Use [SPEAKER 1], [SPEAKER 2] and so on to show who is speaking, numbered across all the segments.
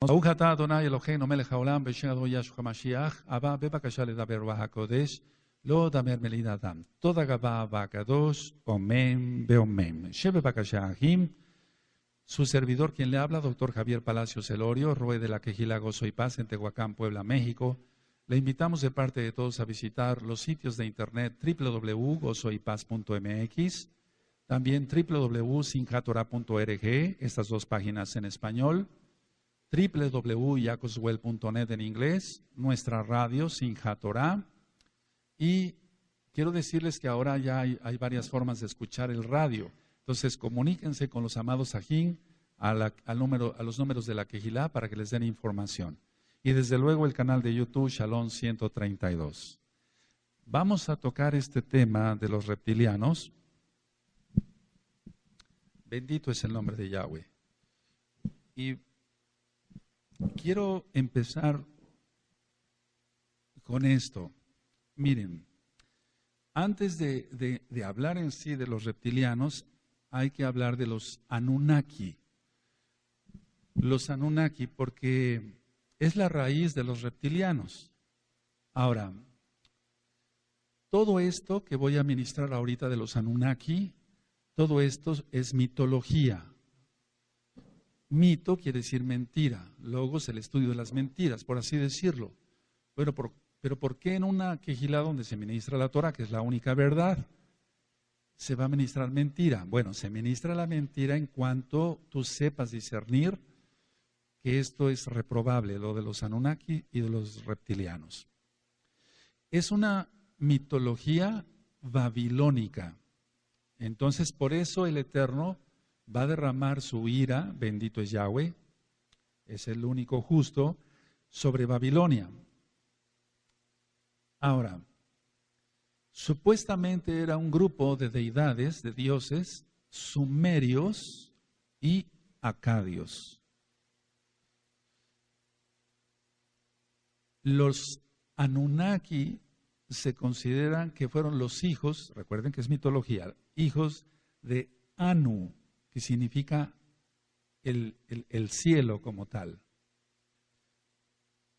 [SPEAKER 1] ברוך אתה אדוני אלוהינו מלך העולם בשם אדוני ישוע המשיח, הבא בבקשה לדבר רוח הקודש, לא דמר מליד אדם. תודה רבה והקדוש, אמן ואמן. שבבקשה אחים, su servidor quien le habla, doctor Javier Palacios Elorio, Roe de la Quejila Gozo y Paz en Tehuacán, Puebla, México. Le invitamos de parte de todos a visitar los sitios de internet www.gozoypaz.mx, también www.sinjatorah.org, estas dos páginas en español, www.yacoswell.net en inglés, nuestra radio Sinjatorah. Y quiero decirles que ahora ya hay varias formas de escuchar el radio. Entonces comuníquense con los amados ajín a los números de la Quejilá para que les den información. Y desde luego el canal de YouTube Shalom 132. Vamos a tocar este tema de los reptilianos. Bendito es el nombre de Yahweh. Y quiero empezar con esto. Miren, antes de hablar en sí de los reptilianos, hay que hablar de los Anunnaki. Los Anunnaki, porque es la raíz de los reptilianos. Ahora, todo esto que voy a ministrar ahorita de los Anunnaki, todo esto es mitología. Mito quiere decir mentira, logos el estudio de las mentiras, por así decirlo. Bueno, pero ¿por qué en una quejilá donde se ministra la Torah, que es la única verdad, se va a ministrar mentira? Bueno, se ministra la mentira en cuanto tú sepas discernir que esto es reprobable, lo de los Anunnaki y de los reptilianos. Es una mitología babilónica. Entonces, por eso el Eterno va a derramar su ira, bendito es Yahweh, es el único justo, sobre Babilonia. Ahora, supuestamente era un grupo de deidades, de dioses, sumerios y acadios. Los Anunnaki se consideran que fueron los hijos, recuerden que es mitología, hijos de Anu, que significa el cielo como tal.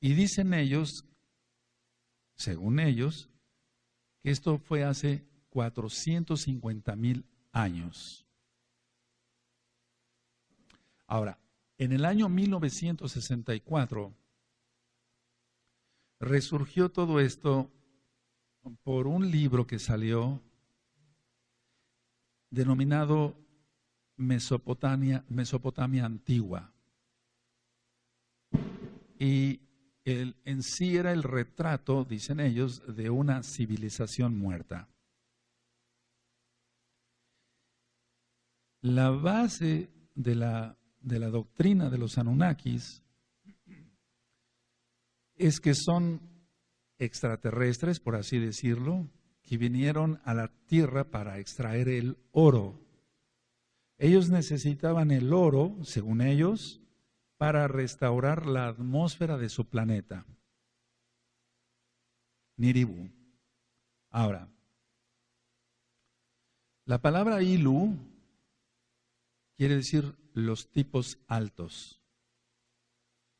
[SPEAKER 1] Y dicen ellos, según ellos, que esto fue hace 450,000 años. Ahora, en el año 1964, resurgió todo esto por un libro que salió denominado Mesopotamia Antigua. Y en sí era el retrato, dicen ellos, de una civilización muerta. La base de la doctrina de los Anunnakis es que son extraterrestres, por así decirlo, que vinieron a la tierra para extraer el oro. Ellos necesitaban el oro, según ellos, para restaurar la atmósfera de su planeta, Niribu. Ahora, la palabra Ilu quiere decir los tipos altos.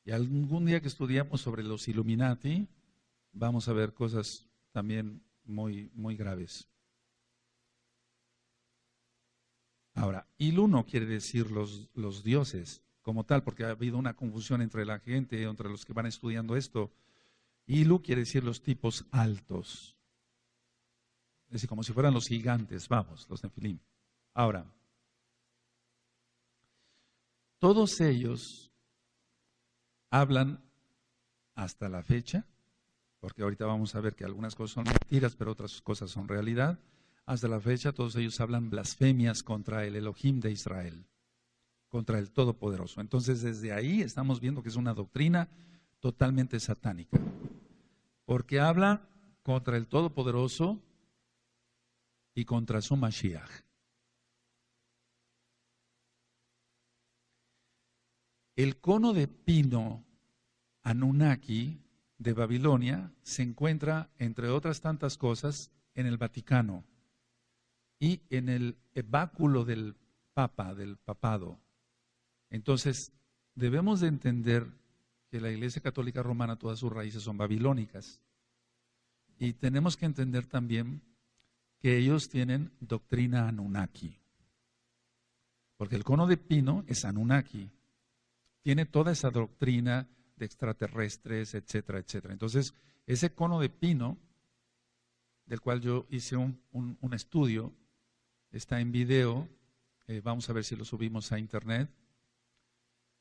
[SPEAKER 1] Y algún día que estudiamos sobre los Illuminati, vamos a ver cosas también muy, muy graves. Ahora, Ilu no quiere decir los dioses como tal, porque ha habido una confusión entre la gente, entre los que van estudiando esto. Ilu quiere decir los tipos altos. Es decir, como si fueran los gigantes, vamos, los Nefilim. Ahora, todos ellos hablan hasta la fecha, porque ahorita vamos a ver que algunas cosas son mentiras, pero otras cosas son realidad. Hasta la fecha todos ellos hablan blasfemias contra el Elohim de Israel, contra el Todopoderoso. Entonces desde ahí estamos viendo que es una doctrina totalmente satánica, porque habla contra el Todopoderoso y contra su Mashiach. El cono de pino Anunnaki de Babilonia se encuentra, entre otras tantas cosas, en el Vaticano y en el báculo del Papa, del papado. Entonces, debemos de entender que la Iglesia Católica Romana, todas sus raíces son babilónicas. Y tenemos que entender también que ellos tienen doctrina Anunnaki. Porque el cono de pino es Anunnaki. Tiene toda esa doctrina de extraterrestres, etcétera, etcétera. Entonces, ese cono de pino, del cual yo hice un estudio, está en video, vamos a ver si lo subimos a internet.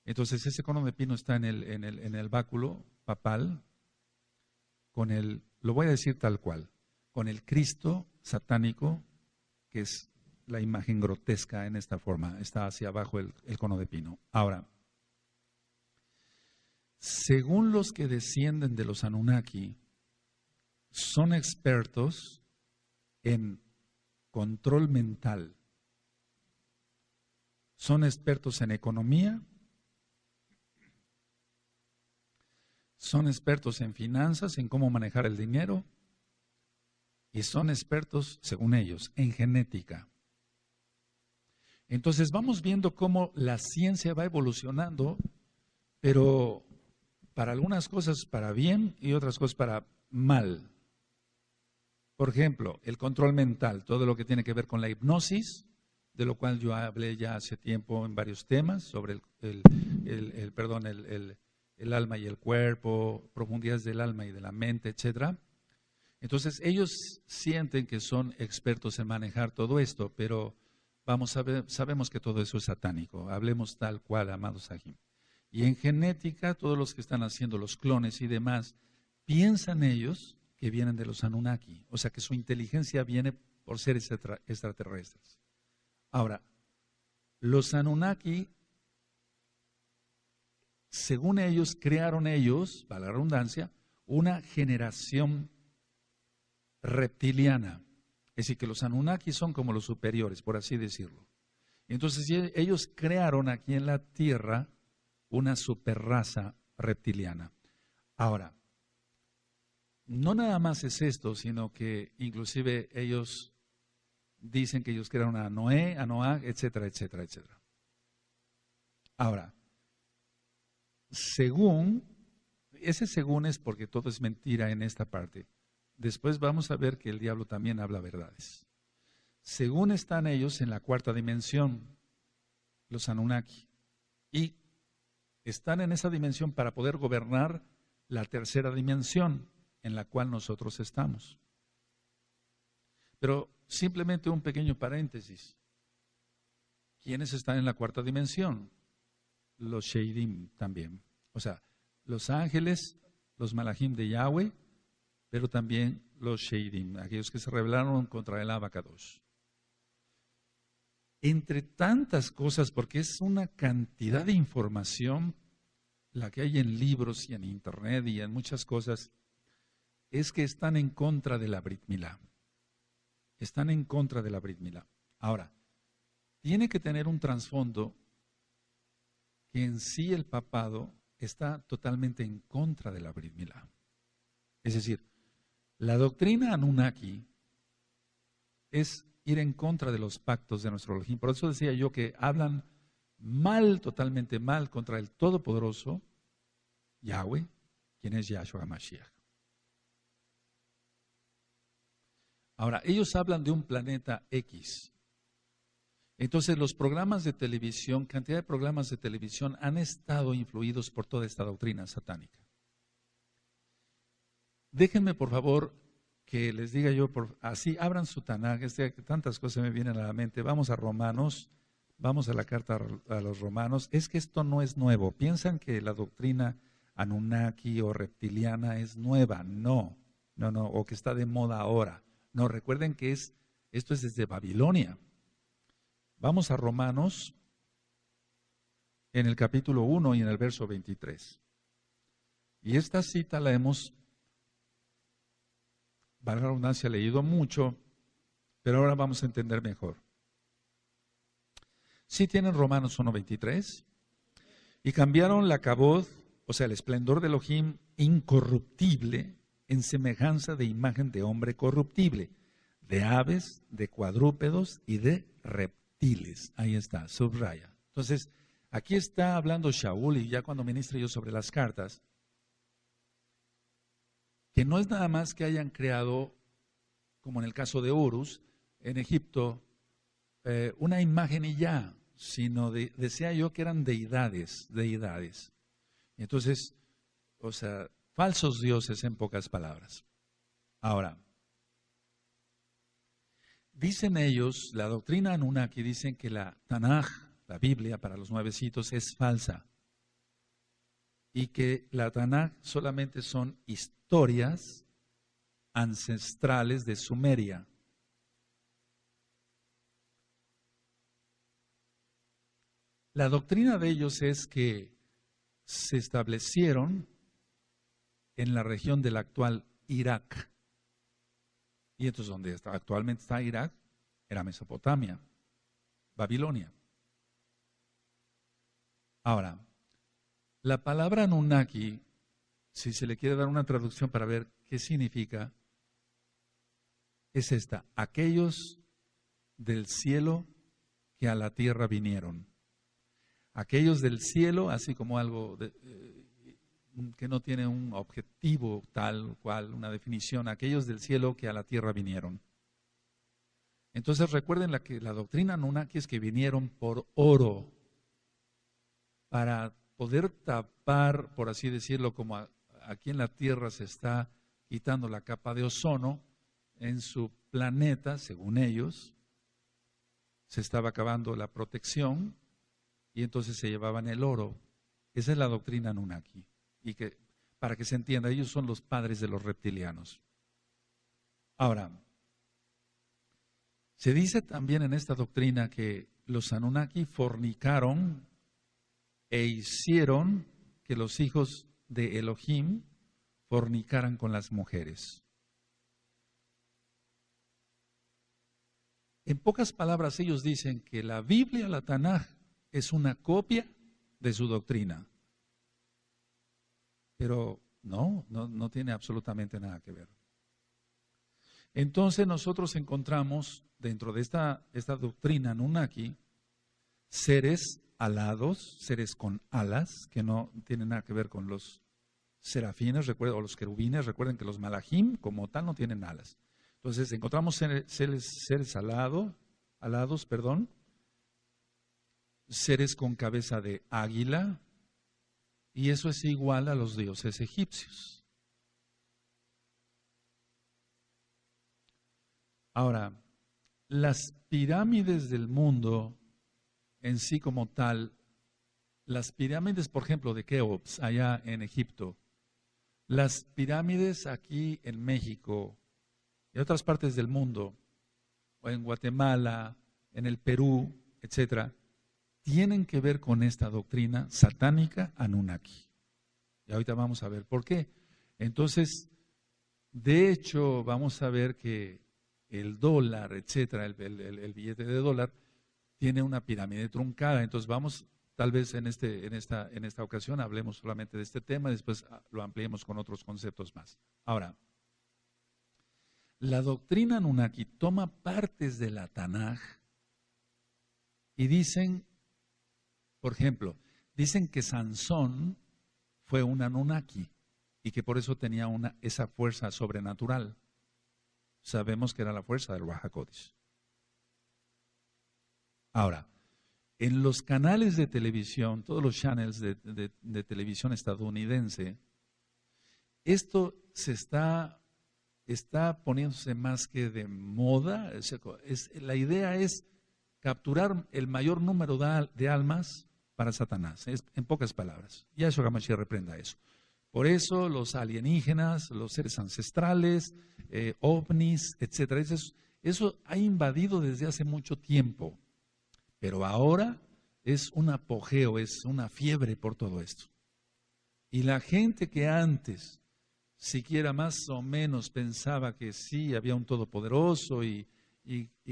[SPEAKER 1] Entonces, ese cono de pino está en el báculo papal, lo voy a decir tal cual, con el Cristo satánico, que es la imagen grotesca en esta forma, está hacia abajo el cono de pino. Ahora, según los que descienden de los Anunnaki, son expertos en control mental, son expertos en economía, son expertos en finanzas, en cómo manejar el dinero, y son expertos, según ellos, en genética. Entonces vamos viendo cómo la ciencia va evolucionando, pero para algunas cosas para bien y otras cosas para mal. Por ejemplo, el control mental, todo lo que tiene que ver con la hipnosis, de lo cual yo hablé ya hace tiempo en varios temas, sobre el alma y el cuerpo, profundidades del alma y de la mente, etcétera. Entonces ellos sienten que son expertos en manejar todo esto, pero sabemos que todo eso es satánico. Hablemos tal cual, amados Sahim. Y en genética, todos los que están haciendo los clones y demás, piensan ellos que vienen de los Anunnaki, o sea que su inteligencia viene por seres extraterrestres. Ahora, los Anunnaki, según ellos, crearon ellos, para la redundancia, una generación reptiliana. Es decir, que los Anunnaki son como los superiores, por así decirlo. Entonces ellos crearon aquí en la Tierra una superraza reptiliana. Ahora, no nada más es esto, sino que inclusive ellos dicen que ellos crearon a Noé, a Noah, etcétera, etcétera, etcétera. Ahora, ese según es porque todo es mentira en esta parte. Después vamos a ver que el diablo también habla verdades. Según están ellos en la cuarta dimensión, los Anunnaki, y están en esa dimensión para poder gobernar la tercera dimensión en la cual nosotros estamos. Pero simplemente un pequeño paréntesis. ¿Quiénes están en la cuarta dimensión? Los Sheidim también. O sea, los ángeles, los Malachim de Yahweh, pero también los Sheidim, aquellos que se rebelaron contra el Abacadosh. Entre tantas cosas, porque es una cantidad de información la que hay en libros y en internet y en muchas cosas, es que están en contra de la Brit Milá. Están en contra de la Brit Milá. Ahora, tiene que tener un trasfondo que en sí el papado está totalmente en contra de la Brit Milá. Es decir, la doctrina Anunnaki es ir en contra de los pactos de nuestro Elohim. Por eso decía yo que hablan mal, totalmente mal, contra el Todopoderoso, Yahweh, quien es Yahshua Mashiach. Ahora, ellos hablan de un planeta X. Entonces, los programas de televisión, cantidad de programas de televisión han estado influidos por toda esta doctrina satánica. Déjenme, por favor, que les diga yo, así abran su Tanaj, tantas cosas me vienen a la mente. Vamos a Romanos, vamos a la carta a los Romanos. Es que esto no es nuevo. Piensan que la doctrina Anunnaki o reptiliana es nueva. No, o que está de moda ahora. No, recuerden que esto es desde Babilonia. Vamos a Romanos en el capítulo 1 y en el verso 23. Y esta cita la hemos, valga la redundancia, leído mucho, pero ahora vamos a entender mejor. ¿Sí tienen Romanos 1:23? Y cambiaron la cabod, o sea, el esplendor de Elohim incorruptible, en semejanza de imagen de hombre corruptible, de aves, de cuadrúpedos y de reptiles. Ahí está, subraya. Entonces, Aquí está hablando Shaul, y ya cuando ministre yo sobre las cartas, que no es nada más que hayan creado, como en el caso de Horus, en Egipto, una imagen y ya, sino decía yo que eran deidades. Entonces, o sea, falsos dioses en pocas palabras. Ahora, dicen ellos, la doctrina Anunnaki, dicen que la Tanaj, la Biblia para los nuevecitos, es falsa. Y que la Tanaj solamente son historias ancestrales de Sumeria. La doctrina de ellos es que se establecieron en la región del actual Irak. Y entonces donde actualmente está Irak, era Mesopotamia, Babilonia. Ahora, la palabra Anunnaki, si se le quiere dar una traducción para ver qué significa, es esta: aquellos del cielo que a la tierra vinieron. Aquellos del cielo, así como algo que no tiene un objetivo tal cual, una definición, aquellos del cielo que a la tierra vinieron. Entonces recuerden que la doctrina Anunnaki es que vinieron por oro, para poder tapar, por así decirlo, como aquí en la tierra se está quitando la capa de ozono, en su planeta, según ellos, se estaba acabando la protección y entonces se llevaban el oro. Esa es la doctrina Anunnaki. Y que, para que se entienda, ellos son los padres de los reptilianos. Ahora, se dice también en esta doctrina que los Anunnaki fornicaron e hicieron que los hijos de Elohim fornicaran con las mujeres. En pocas palabras, ellos dicen que la Biblia, la Tanaj, es una copia de su doctrina. Pero no tiene absolutamente nada que ver. Entonces nosotros encontramos dentro de esta doctrina Anunnaki seres alados, seres con alas, que no tienen nada que ver con los serafines, o los querubines. Recuerden que los malajim como tal no tienen alas. Entonces encontramos seres alados, seres con cabeza de águila, y eso es igual a los dioses egipcios. Ahora, las pirámides del mundo en sí como tal, las pirámides, por ejemplo, de Keops, allá en Egipto, las pirámides aquí en México y otras partes del mundo, o en Guatemala, en el Perú, etcétera, tienen que ver con esta doctrina satánica Anunnaki. Y ahorita vamos a ver por qué. Entonces, de hecho, vamos a ver que el dólar, etcétera, el billete de dólar, tiene una pirámide truncada. Entonces vamos, tal vez en esta ocasión hablemos solamente de este tema, después lo ampliemos con otros conceptos más. Ahora, la doctrina Anunnaki toma partes de la Tanaj y dicen, por ejemplo, dicen que Sansón fue un Anunnaki y que por eso tenía esa fuerza sobrenatural. Sabemos que era la fuerza del Ruach HaKodesh. Ahora, en los canales de televisión, todos los channels de televisión estadounidense, esto está poniéndose más que de moda. La idea es capturar el mayor número de almas para Satanás, en pocas palabras. Yahshua HaMashiach reprenda eso. Por eso los alienígenas, los seres ancestrales, ovnis, etcétera, eso ha invadido desde hace mucho tiempo. Pero ahora es un apogeo, es una fiebre por todo esto. Y la gente que antes siquiera más o menos pensaba que sí, había un todopoderoso y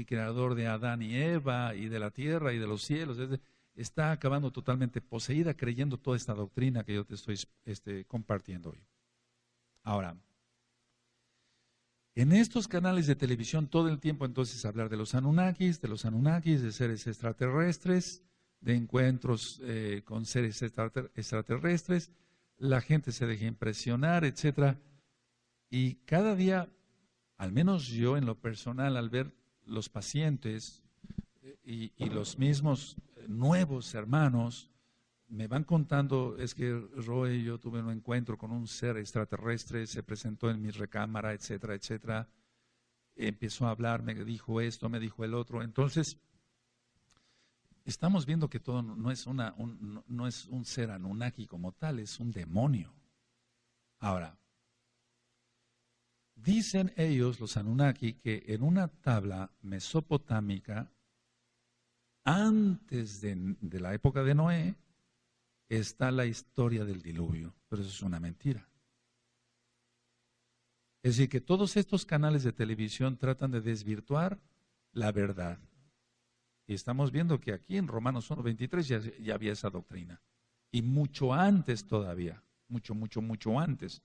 [SPEAKER 1] creador de Adán y Eva y de la tierra y de los cielos, está acabando totalmente poseída creyendo toda esta doctrina que yo te estoy compartiendo hoy. Ahora, en estos canales de televisión todo el tiempo entonces hablar de los Anunnakis, de seres extraterrestres, de encuentros con seres extraterrestres, la gente se deja impresionar, etcétera. Y cada día, al menos yo en lo personal, al ver los pacientes y los mismos nuevos hermanos, me van contando, es que Roy, yo tuve un encuentro con un ser extraterrestre, se presentó en mi recámara, etcétera, etcétera. Empezó a hablar, me dijo esto, me dijo el otro. Entonces, estamos viendo que todo no es, no es un ser Anunnaki como tal, es un demonio. Ahora, dicen ellos, los Anunnaki, que en una tabla mesopotámica, antes de la época de Noé, está la historia del diluvio, pero eso es una mentira. Es decir, que todos estos canales de televisión tratan de desvirtuar la verdad. Y estamos viendo que aquí en Romanos 1:23 ya había esa doctrina. Y mucho antes todavía, mucho antes,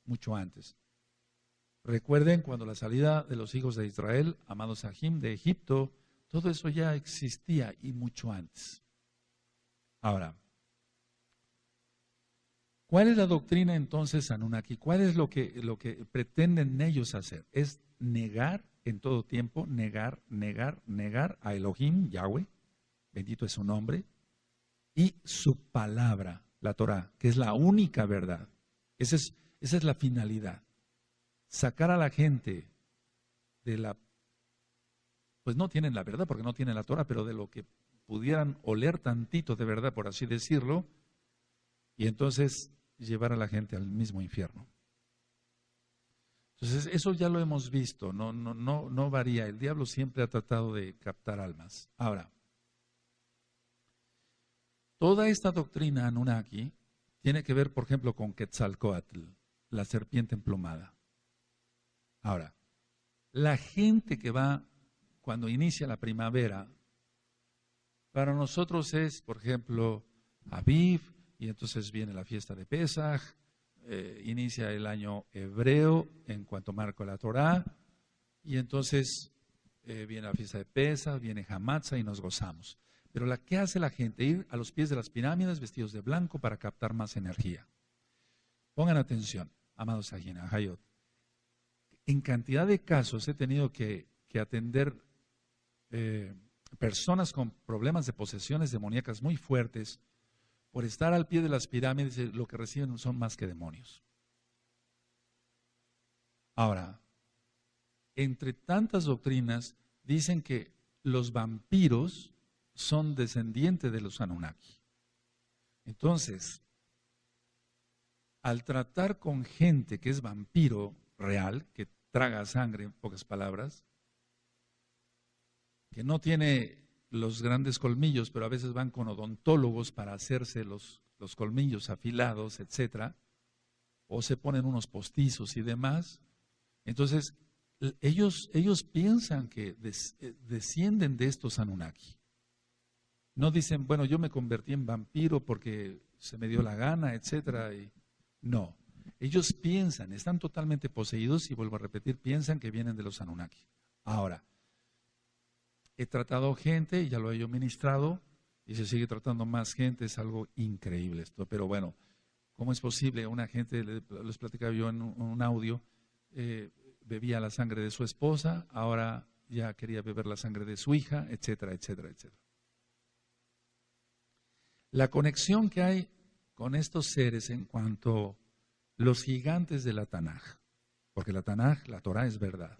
[SPEAKER 1] mucho antes. Recuerden cuando la salida de los hijos de Israel, amados Sahim, de Egipto, todo eso ya existía y mucho antes. Ahora, ¿cuál es la doctrina entonces Anunnaki? ¿Cuál es lo que pretenden ellos hacer? Es negar en todo tiempo, negar a Elohim, Yahweh, bendito es su nombre, y su palabra, la Torah, que es la única verdad. Esa es la finalidad. Sacar a la gente de la, pues no tienen la verdad porque no tienen la Torah, pero de lo que pudieran oler tantito de verdad, por así decirlo, y entonces llevar a la gente al mismo infierno. Entonces, eso ya lo hemos visto, no varía. El diablo siempre ha tratado de captar almas. Ahora, toda esta doctrina Anunnaki tiene que ver, por ejemplo, con Quetzalcóatl, la serpiente emplumada. Ahora, la gente que va cuando inicia la primavera, para nosotros es, por ejemplo, Aviv, y entonces viene la fiesta de Pesaj, inicia el año hebreo en cuanto marca la Torá, y entonces viene la fiesta de Pesaj, viene Hamatzah y nos gozamos. Pero ¿qué hace la gente? Ir a los pies de las pirámides vestidos de blanco para captar más energía. Pongan atención, amados Ajina, Hayot. En cantidad de casos he tenido que atender personas con problemas de posesiones demoníacas muy fuertes. Por estar al pie de las pirámides, lo que reciben son más que demonios. Ahora, entre tantas doctrinas, dicen que los vampiros son descendientes de los Anunnaki. Entonces, al tratar con gente que es vampiro real, que traga sangre, en pocas palabras, que no tiene los grandes colmillos, pero a veces van con odontólogos para hacerse los colmillos afilados, etcétera, o se ponen unos postizos y demás. Entonces, ellos piensan que descienden de estos Anunnaki. No dicen, bueno, yo me convertí en vampiro porque se me dio la gana, etcétera. No, ellos piensan, están totalmente poseídos y vuelvo a repetir, piensan que vienen de los Anunnaki. Ahora, he tratado gente, ya lo he yo ministrado, y se sigue tratando más gente, es algo increíble esto. Pero bueno, ¿cómo es posible? Una gente, les platicaba yo en un audio, bebía la sangre de su esposa, ahora ya quería beber la sangre de su hija, etcétera, etcétera, etcétera. La conexión que hay con estos seres en cuanto a los gigantes de la Tanaj, porque la Tanaj, la Torah es verdad.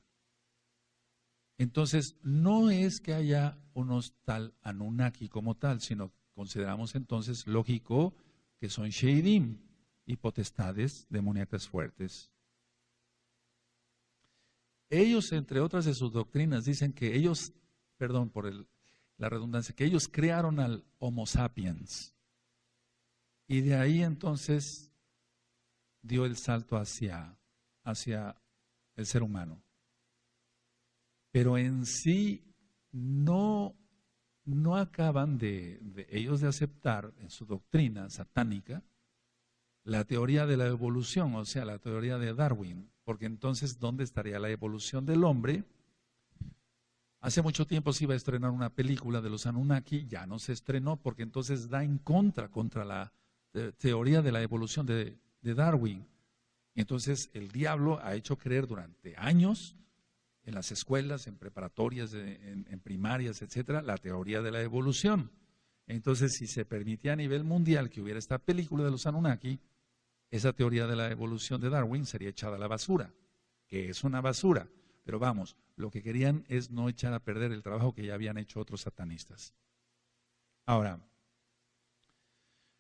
[SPEAKER 1] Entonces, no es que haya unos tal Anunnaki como tal, sino consideramos entonces lógico que son Sheidim y potestades demoníacas fuertes. Ellos, entre otras de sus doctrinas, dicen que ellos, perdón por la redundancia, que ellos crearon al Homo sapiens. Y de ahí entonces dio el salto hacia el ser humano. Pero en sí no acaban de ellos de aceptar en su doctrina satánica la teoría de la evolución, o sea, la teoría de Darwin, porque entonces, ¿dónde estaría la evolución del hombre Hace mucho tiempo se iba a estrenar una película de los Anunnaki, ya no se estrenó porque entonces da en contra la teoría de la evolución de Darwin. Entonces el diablo ha hecho creer durante años en las escuelas, en preparatorias, en primarias, etcétera, la teoría de la evolución. Entonces, si se permitía a nivel mundial que hubiera esta película de los Anunnaki, esa teoría de la evolución de Darwin sería echada a la basura, que es una basura. Pero vamos, lo que querían es no echar a perder el trabajo que ya habían hecho otros satanistas. Ahora,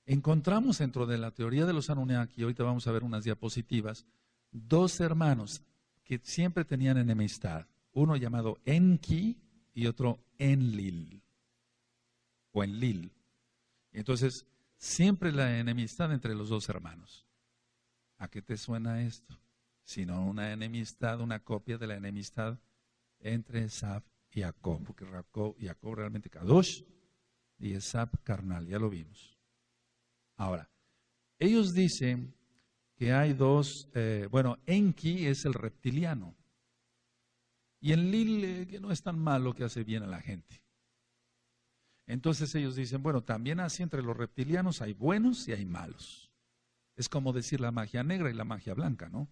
[SPEAKER 1] encontramos dentro de la teoría de los Anunnaki, ahorita vamos a ver unas diapositivas, dos hermanos que siempre tenían enemistad, uno llamado Enki y otro Enlil, o Enlil. Entonces, siempre la enemistad entre los dos hermanos. ¿A qué te suena esto? Sino una enemistad, una copia de la enemistad entre Esab y Jacob, porque Jacob realmente Kadosh y Esab carnal, ya lo vimos. Ahora, ellos dicen que hay dos, Enki es el reptiliano y Enlil que no es tan malo, que hace bien a la gente. Entonces ellos dicen, bueno, también así entre los reptilianos hay buenos y hay malos. Es como decir la magia negra y la magia blanca, ¿no?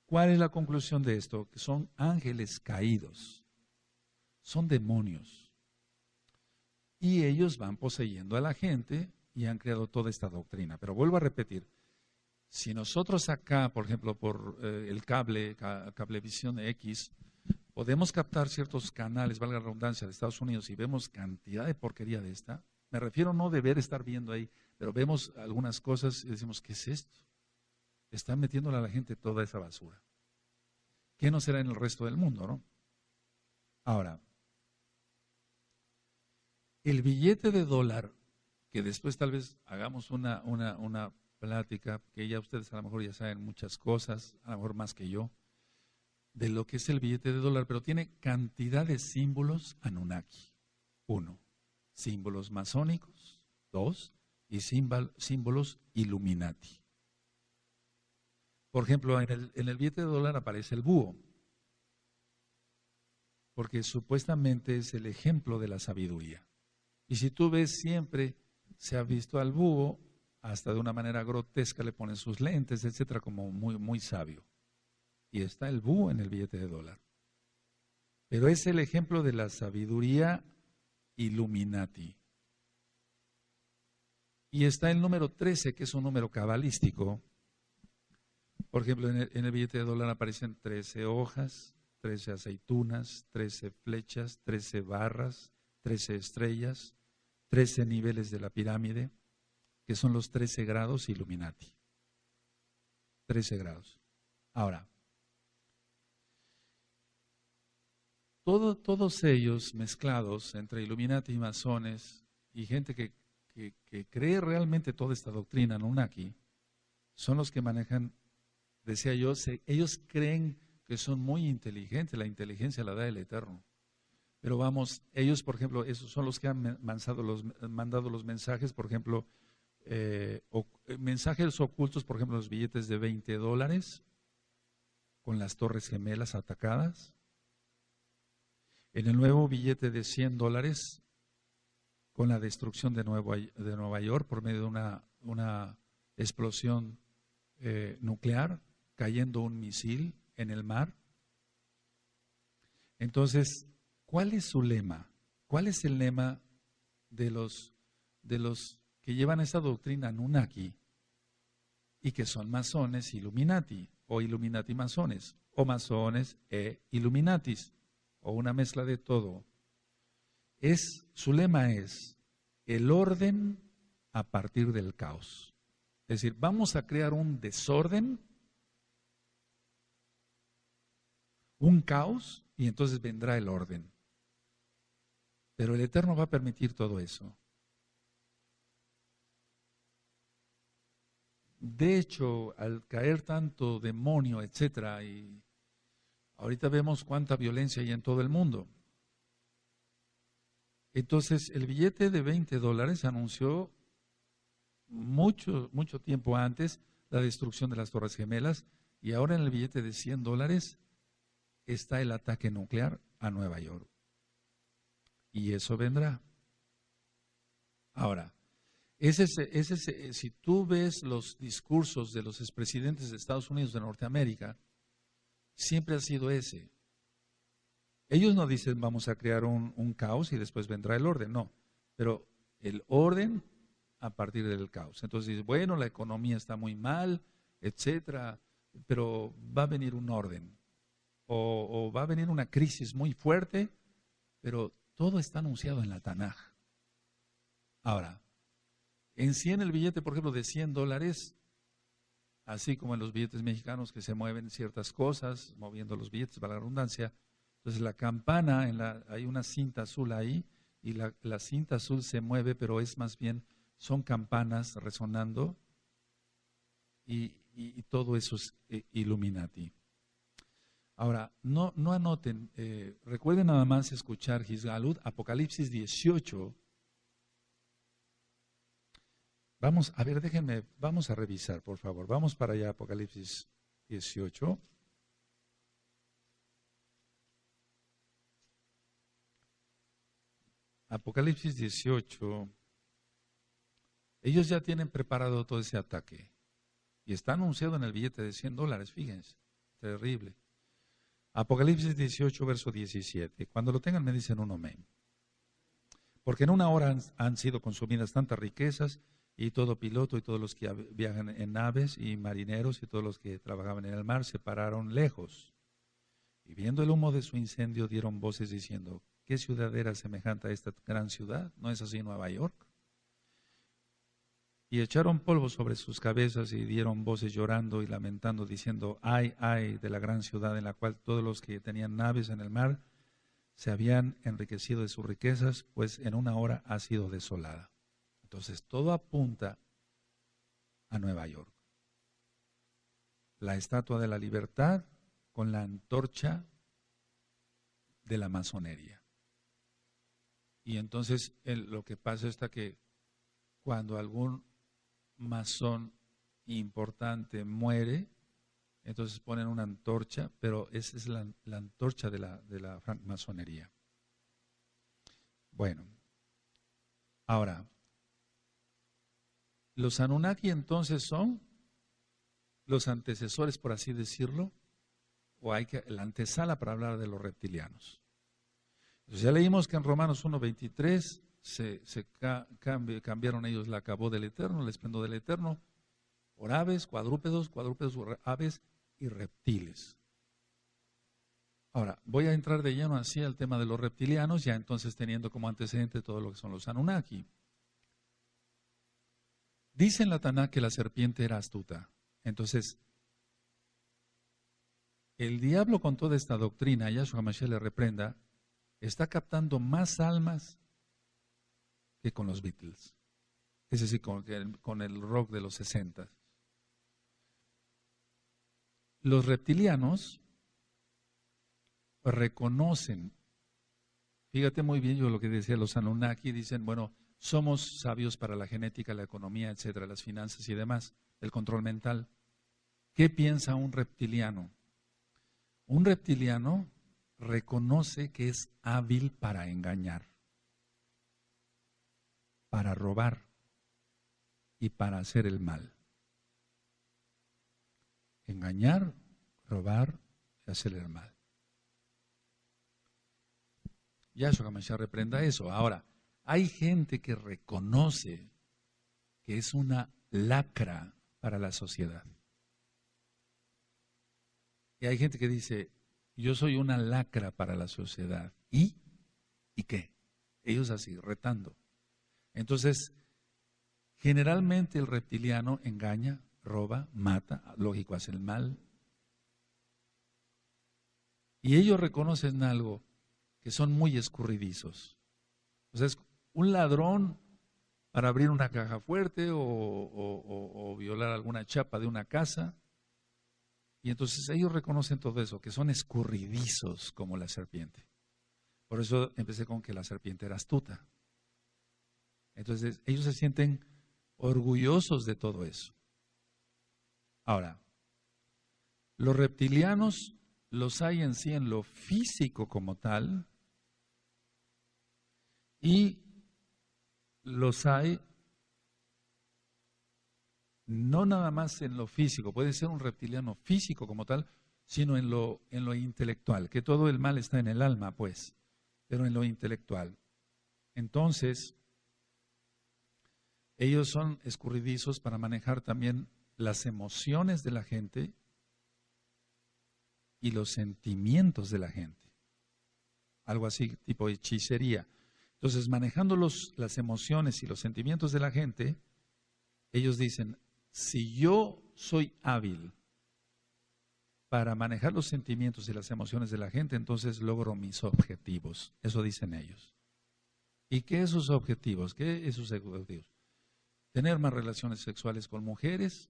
[SPEAKER 1] ¿Cuál es la conclusión de esto? Que son ángeles caídos, son demonios. Y ellos van poseyendo a la gente y han creado toda esta doctrina. Pero vuelvo a repetir, si nosotros acá, por ejemplo, por el Cablevisión X, podemos captar ciertos canales, valga la redundancia, de Estados Unidos y vemos cantidad de porquería de esta, me refiero no deber estar viendo ahí, pero vemos algunas cosas y decimos, ¿qué es esto? Están metiéndole a la gente toda esa basura. ¿Qué no será en el resto del mundo, no? Ahora, el billete de dólar, que después tal vez hagamos una plática, que ya ustedes a lo mejor ya saben muchas cosas, a lo mejor más que yo, de lo que es el billete de dólar, pero tiene cantidad de símbolos Anunnaki. 1, símbolos masónicos. 2, y símbolos Illuminati. Por ejemplo, en el billete de dólar aparece el búho, porque supuestamente es el ejemplo de la sabiduría. Y si tú ves, siempre se ha visto al búho, hasta de una manera grotesca le ponen sus lentes, etcétera, como muy, muy sabio. Y está el búho en el billete de dólar. Pero es el ejemplo de la sabiduría Illuminati. Y está el número 13, que es un número cabalístico. Por ejemplo, en el billete de dólar aparecen 13 hojas, 13 aceitunas, 13 flechas, 13 barras, 13 estrellas, 13 niveles de la pirámide, que son los 13 grados Illuminati. 13 grados. Ahora, todos ellos mezclados entre Illuminati y masones y gente que cree realmente toda esta doctrina Anunnaki, son los que manejan, decía yo, ellos creen que son muy inteligentes, la inteligencia la da el Eterno. Pero vamos, ellos, por ejemplo, esos son los que han mandado los mensajes, por ejemplo, mensajes ocultos, por ejemplo, los billetes de $20 con las Torres Gemelas atacadas. En el nuevo billete de $100 con la destrucción de Nueva York por medio de una explosión nuclear, cayendo un misil en el mar. Entonces, ¿cuál es su lema? ¿Cuál es el lema de los que llevan esa doctrina Anunnaki y que son masones Illuminati o Illuminati masones o masones e Illuminatis o una mezcla de todo? Su lema es el orden a partir del caos. Es decir, vamos a crear un desorden, un caos, y entonces vendrá el orden. Pero el Eterno va a permitir todo eso. De hecho, al caer tanto demonio, etcétera, y ahorita vemos cuánta violencia hay en todo el mundo. Entonces, el billete de $20 anunció mucho tiempo antes la destrucción de las Torres Gemelas, y ahora en el billete de $100 está el ataque nuclear a Nueva York. Y eso vendrá. Ahora, si tú ves los discursos de los expresidentes de Estados Unidos de Norteamérica, siempre ha sido ese. Ellos no dicen vamos a crear un caos y después vendrá el orden, no. Pero el orden a partir del caos. Entonces, bueno, la economía está muy mal, etcétera, pero va a venir un orden. O va a venir una crisis muy fuerte, pero todo está anunciado en la Tanaj. Ahora, en sí en el billete, por ejemplo, de $100, así como en los billetes mexicanos que se mueven ciertas cosas, moviendo los billetes para la redundancia, entonces la campana, hay una cinta azul ahí, y la cinta azul se mueve, pero es más bien, son campanas resonando, y todo eso es Illuminati. Ahora, no anoten, recuerden nada más escuchar Gizgalud, Apocalipsis 18. Vamos, a ver, vamos a revisar, por favor. Vamos para allá, Apocalipsis 18. Apocalipsis 18. Ellos ya tienen preparado todo ese ataque. Y está anunciado en el billete de $100, fíjense. Terrible. Apocalipsis 18, verso 17. Cuando lo tengan me dicen un amén. Porque en una hora han sido consumidas tantas riquezas, y todo piloto y todos los que viajan en naves y marineros y todos los que trabajaban en el mar se pararon lejos. Y viendo el humo de su incendio dieron voces diciendo, ¿qué ciudad era semejante a esta gran ciudad? ¿No es así Nueva York? Y echaron polvo sobre sus cabezas y dieron voces llorando y lamentando diciendo, ay de la gran ciudad en la cual todos los que tenían naves en el mar se habían enriquecido de sus riquezas, pues en una hora ha sido desolada. Entonces, todo apunta a Nueva York. La Estatua de la Libertad con la antorcha de la masonería. Y entonces, lo que pasa es que cuando algún masón importante muere, entonces ponen una antorcha, pero esa es la antorcha de la francmasonería. Bueno, ahora, los Anunnaki entonces son los antecesores, por así decirlo, o la antesala para hablar de los reptilianos. Entonces ya leímos que en Romanos 1:23 cambiaron ellos la cabó del Eterno, el esplendor del Eterno, por aves, cuadrúpedos, aves y reptiles. Ahora, voy a entrar de lleno así al tema de los reptilianos, ya entonces teniendo como antecedente todo lo que son los Anunnaki. Dice en la Tanaj que la serpiente era astuta. Entonces, el diablo con toda esta doctrina, Yahshua HaMashiach le reprenda, está captando más almas que con los Beatles. Es decir, con el rock de los 60. Los reptilianos reconocen, fíjate muy bien yo lo que decía los Anunnaki, dicen, bueno, somos sabios para la genética, la economía, etcétera, las finanzas y demás, el control mental. ¿Qué piensa un reptiliano? Un reptiliano reconoce que es hábil para engañar, para robar y para hacer el mal. Engañar, robar y hacer el mal. Yahshua HaMashiach reprenda eso. Ahora, hay gente que reconoce que es una lacra para la sociedad. Y hay gente que dice, yo soy una lacra para la sociedad. ¿Y qué? Ellos así, retando. Entonces, generalmente el reptiliano engaña, roba, mata, lógico, hace el mal. Y ellos reconocen algo, que son muy escurridizos. O sea, es un ladrón para abrir una caja fuerte o violar alguna chapa de una casa. Y entonces ellos reconocen todo eso, que son escurridizos como la serpiente. Por eso empecé con que la serpiente era astuta. Entonces ellos se sienten orgullosos de todo eso. Ahora, los reptilianos los hay en sí en lo físico como tal, y los hay no nada más en lo físico, puede ser un reptiliano físico como tal, sino en lo intelectual, que todo el mal está en el alma, pues, pero en lo intelectual. Entonces, ellos son escurridizos para manejar también las emociones de la gente y los sentimientos de la gente. Algo así, tipo hechicería. Entonces, manejando las emociones y los sentimientos de la gente, ellos dicen, si yo soy hábil para manejar los sentimientos y las emociones de la gente, entonces logro mis objetivos. Eso dicen ellos. ¿Y qué es sus objetivos? ¿Qué es sus objetivos? Tener más relaciones sexuales con mujeres,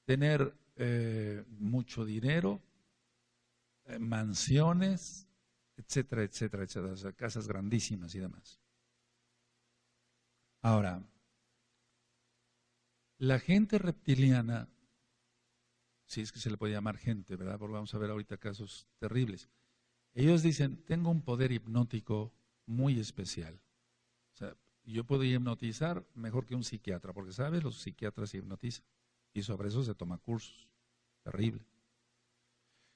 [SPEAKER 1] tener mucho dinero, mansiones, etcétera, etcétera, etcétera, o sea, casas grandísimas y demás. Ahora, la gente reptiliana, si es que se le puede llamar gente, ¿verdad? Porque vamos a ver ahorita casos terribles. Ellos dicen, tengo un poder hipnótico muy especial. O sea, yo puedo hipnotizar mejor que un psiquiatra, porque, ¿sabes? Los psiquiatras hipnotizan. Y sobre eso se toma cursos. Terrible.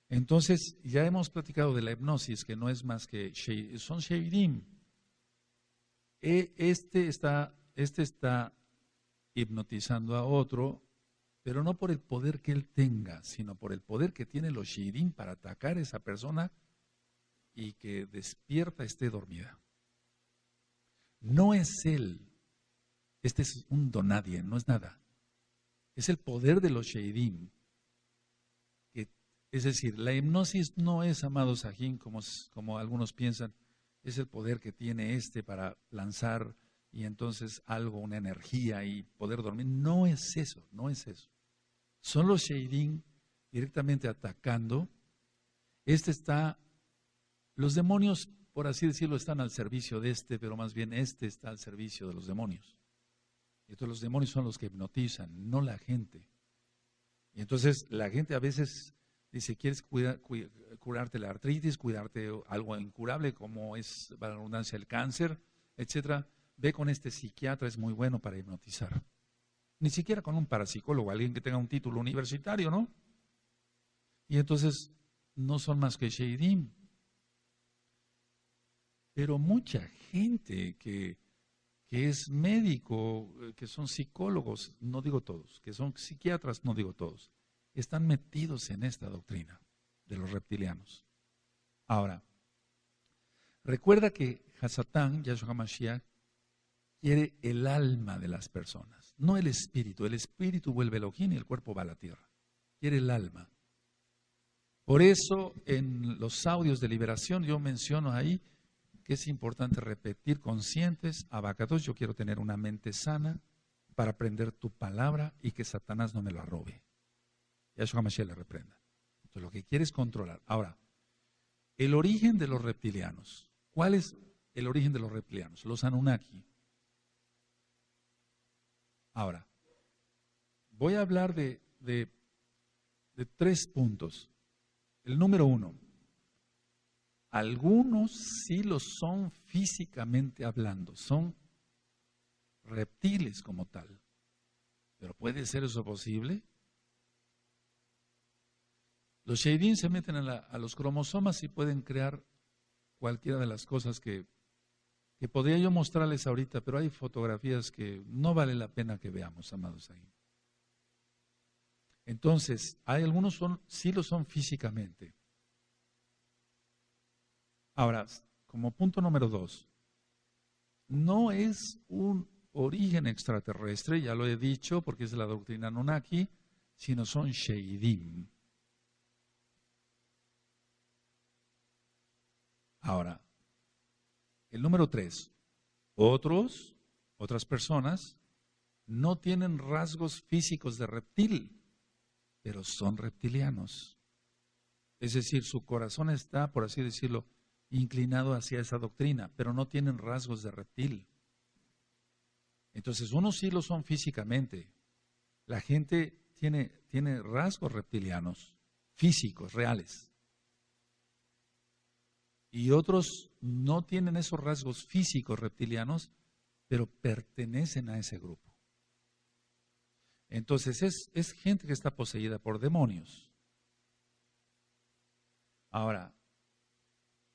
[SPEAKER 1] Entonces, ya hemos platicado de la hipnosis, que no es más que, son sheidim. Este está hipnotizando a otro, pero no por el poder que él tenga, sino por el poder que tienen los sheidim para atacar a esa persona y que despierta esté dormida. No es él. Este es un donadie, no es nada. Es el poder de los sheidim. Es decir, la hipnosis no es, amado Sajín, como algunos piensan, es el poder que tiene para lanzar y entonces algo, una energía y poder dormir. No es eso, no es eso. Son los sheidim directamente atacando. Los demonios, por así decirlo, están al servicio de pero más bien está al servicio de los demonios. Y entonces los demonios son los que hipnotizan, no la gente. Y entonces la gente a veces dice, ¿quieres curarte la artritis, cuidarte algo incurable como es, para la redundancia, el cáncer, etcétera? Ve con este psiquiatra, es muy bueno para hipnotizar. Ni siquiera con un parapsicólogo, alguien que tenga un título universitario, ¿no? Y entonces no son más que sheidim. Pero mucha gente que es médico, que son psicólogos, no digo todos, que son psiquiatras, no digo todos, están metidos en esta doctrina de los reptilianos. Ahora, recuerda que Hasatán, Yahshua HaMashiach, quiere el alma de las personas, no el espíritu. El espíritu vuelve Elohim y el cuerpo va a la tierra. Quiere el alma. Por eso, en los audios de liberación, yo menciono ahí que es importante repetir conscientes, Abacados, yo quiero tener una mente sana para aprender tu palabra y que Satanás no me la robe. Yahshua HaMashiach le reprenda. Entonces, lo que quiere es controlar. Ahora, el origen de los reptilianos. ¿Cuál es el origen de los reptilianos? Los Anunnaki. Ahora, voy a hablar de 3 puntos. El número 1. Algunos sí lo son físicamente hablando, son reptiles como tal. Pero ¿puede ser eso posible? Los sheidim se meten a los cromosomas y pueden crear cualquiera de las cosas que podría yo mostrarles ahorita, pero hay fotografías que no vale la pena que veamos, amados ahí. Entonces, hay algunos sí lo son físicamente. Ahora, como punto número 2, no es un origen extraterrestre, ya lo he dicho porque es de la doctrina Anunnaki, sino son sheidim. Ahora, el número 3, otras personas no tienen rasgos físicos de reptil, pero son reptilianos. Es decir, su corazón está, por así decirlo, inclinado hacia esa doctrina, pero no tienen rasgos de reptil. Entonces, unos sí lo son físicamente. La gente tiene rasgos reptilianos, físicos, reales. Y otros no tienen esos rasgos físicos reptilianos, pero pertenecen a ese grupo. Entonces es gente que está poseída por demonios. Ahora,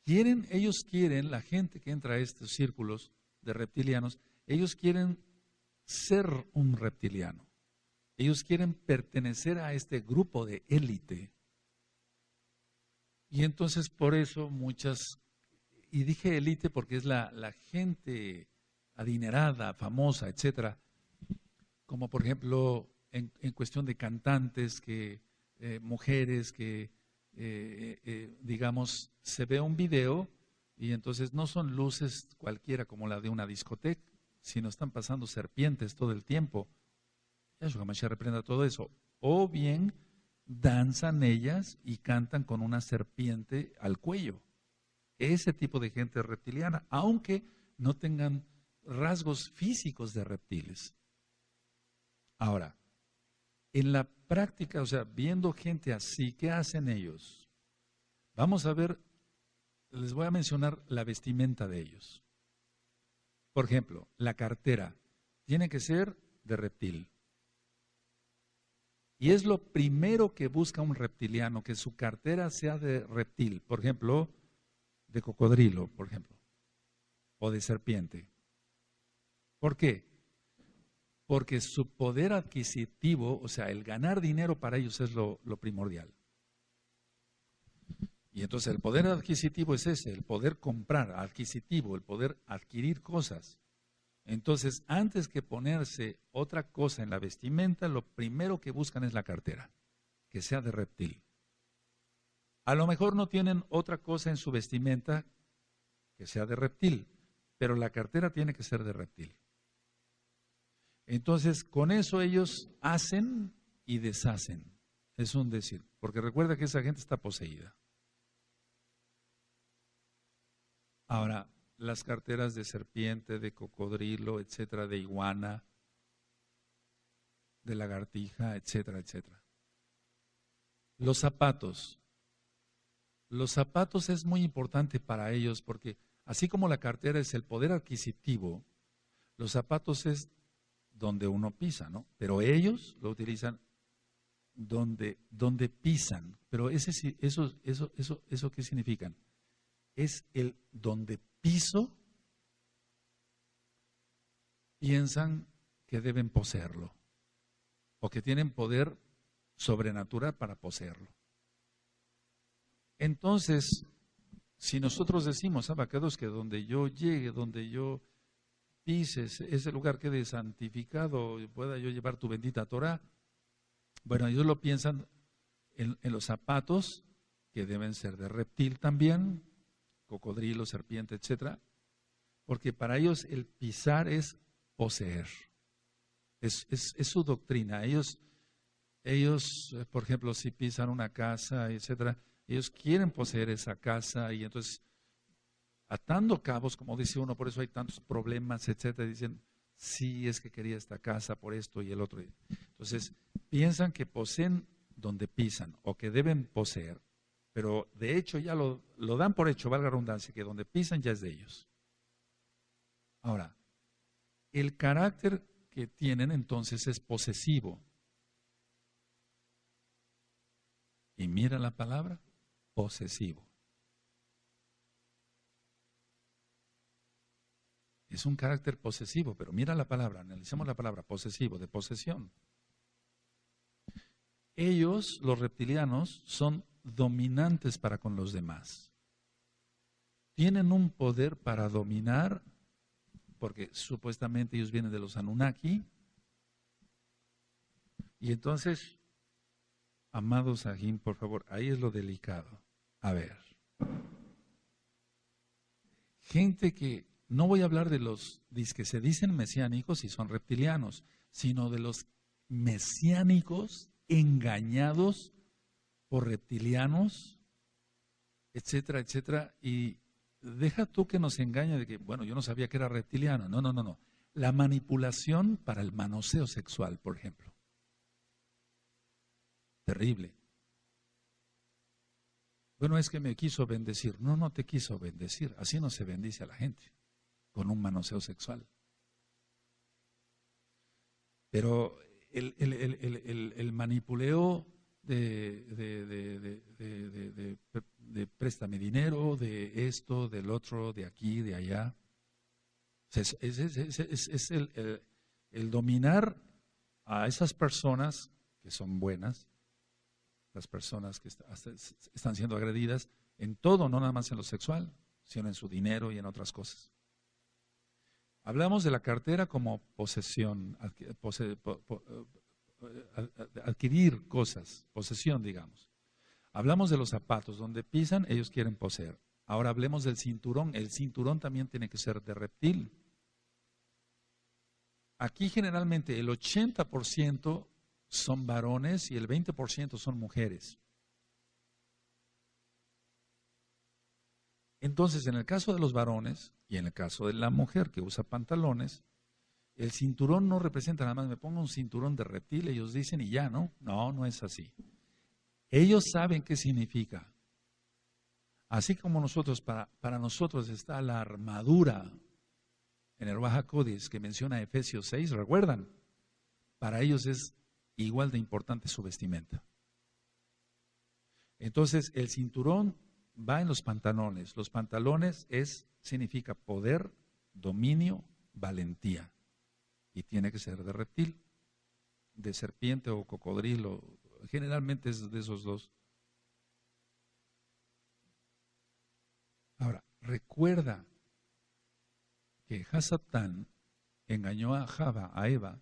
[SPEAKER 1] ellos quieren, la gente que entra a estos círculos de reptilianos, ellos quieren ser un reptiliano. Ellos quieren pertenecer a este grupo de élite. Y entonces por eso y dije élite porque es la gente adinerada, famosa, etcétera, como por ejemplo en cuestión de cantantes, mujeres que digamos, se ve un video y entonces no son luces cualquiera como la de una discoteca, sino están pasando serpientes todo el tiempo. Yahshua Mashiach reprenda todo eso. O bien danzan ellas y cantan con una serpiente al cuello. Ese tipo de gente reptiliana, aunque no tengan rasgos físicos de reptiles. Ahora, en la práctica, o sea, viendo gente así, ¿qué hacen ellos? Vamos a ver, les voy a mencionar la vestimenta de ellos. Por ejemplo, la cartera tiene que ser de reptil. Y es lo primero que busca un reptiliano, que su cartera sea de reptil. Por ejemplo, de cocodrilo, por ejemplo, o de serpiente. ¿Por qué? Porque su poder adquisitivo, o sea, el ganar dinero para ellos es lo primordial. Y entonces el poder adquisitivo es ese, el poder comprar, adquisitivo, el poder adquirir cosas. Entonces, antes que ponerse otra cosa en la vestimenta, lo primero que buscan es la cartera, que sea de reptil. A lo mejor no tienen otra cosa en su vestimenta que sea de reptil, pero la cartera tiene que ser de reptil. Entonces, con eso ellos hacen y deshacen. Es un decir, porque recuerda que esa gente está poseída. Ahora, las carteras de serpiente, de cocodrilo, etcétera, de iguana, de lagartija, etcétera, etcétera. Los zapatos. Los zapatos es muy importante para ellos porque así como la cartera es el poder adquisitivo, los zapatos es donde uno pisa, ¿no? Pero ellos lo utilizan donde pisan. Pero eso ¿qué significan? Es el donde piso, piensan que deben poseerlo o que tienen poder sobrenatural para poseerlo. Entonces, si nosotros decimos, abacados, que donde yo llegue, donde yo pise, ese lugar quede santificado y pueda yo llevar tu bendita Torah, bueno, ellos lo piensan en los zapatos, que deben ser de reptil también, cocodrilo, serpiente, etcétera, porque para ellos el pisar es poseer. Es su doctrina. Ellos, por ejemplo, si pisan una casa, etcétera, ellos quieren poseer esa casa y entonces atando cabos, como dice uno, por eso hay tantos problemas, etcétera, dicen, sí, es que quería esta casa por esto y el otro. Entonces, piensan que poseen donde pisan o que deben poseer, pero de hecho ya lo dan por hecho, valga la redundancia, que donde pisan ya es de ellos. Ahora, el carácter que tienen entonces es posesivo. Y mira la palabra, posesivo. Es un carácter posesivo, pero mira la palabra, analicemos la palabra posesivo, de posesión. Ellos, los reptilianos, son dominantes para con los demás. Tienen un poder para dominar, porque supuestamente ellos vienen de los Anunnaki. Y entonces, amados Sahim, por favor, ahí es lo delicado. A ver, gente que, no voy a hablar de los que se dicen mesiánicos y son reptilianos, sino de los mesiánicos engañados por reptilianos, etcétera, etcétera. Y deja tú que nos engañe de que, bueno, yo no sabía que era reptiliano. No. La manipulación para el manoseo sexual, por ejemplo. Terrible. Bueno, es que me quiso bendecir. No, no te quiso bendecir. Así no se bendice a la gente, con un manoseo sexual. Pero el manipuleo de préstame dinero, de esto, del otro, de aquí, de allá, es el dominar a esas personas que son buenas, las personas que están siendo agredidas en todo, no nada más en lo sexual, sino en su dinero y en otras cosas. Hablamos de la cartera como posesión, adquirir cosas, posesión, digamos. Hablamos de los zapatos, donde pisan, ellos quieren poseer. Ahora hablemos del cinturón. El cinturón también tiene que ser de reptil. Aquí generalmente el 80% son varones y el 20% son mujeres. Entonces, en el caso de los varones y en el caso de la mujer que usa pantalones, el cinturón no representa nada más, me pongo un cinturón de reptil, ellos dicen y ya, ¿no? No, no es así. Ellos saben qué significa. Así como nosotros, para nosotros está la armadura en el Ruach HaKodesh que menciona Efesios 6, ¿recuerdan? Para ellos es igual de importante su vestimenta. Entonces, el cinturón va en los pantalones. Los pantalones significa poder, dominio, valentía. Y tiene que ser de reptil, de serpiente o cocodrilo. Generalmente es de esos dos. Ahora, recuerda que Hasatán engañó a Java, a Eva,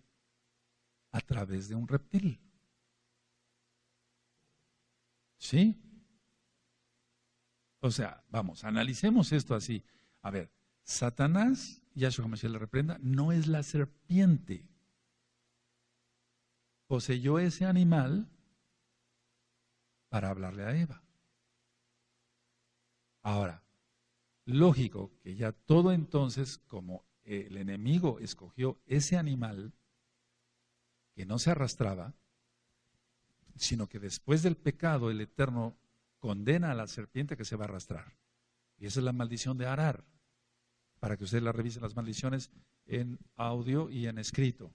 [SPEAKER 1] a través de un reptil. ¿Sí? O sea, vamos, analicemos esto así. A ver, Satanás, Yahshua HaMashiach le reprenda, no es la serpiente. Poseyó ese animal para hablarle a Eva. Ahora, lógico que ya todo entonces, como el enemigo escogió ese animal que no se arrastraba, sino que después del pecado el Eterno condena a la serpiente que se va a arrastrar. Y esa es la maldición de Arar, para que ustedes la revisen las maldiciones en audio y en escrito.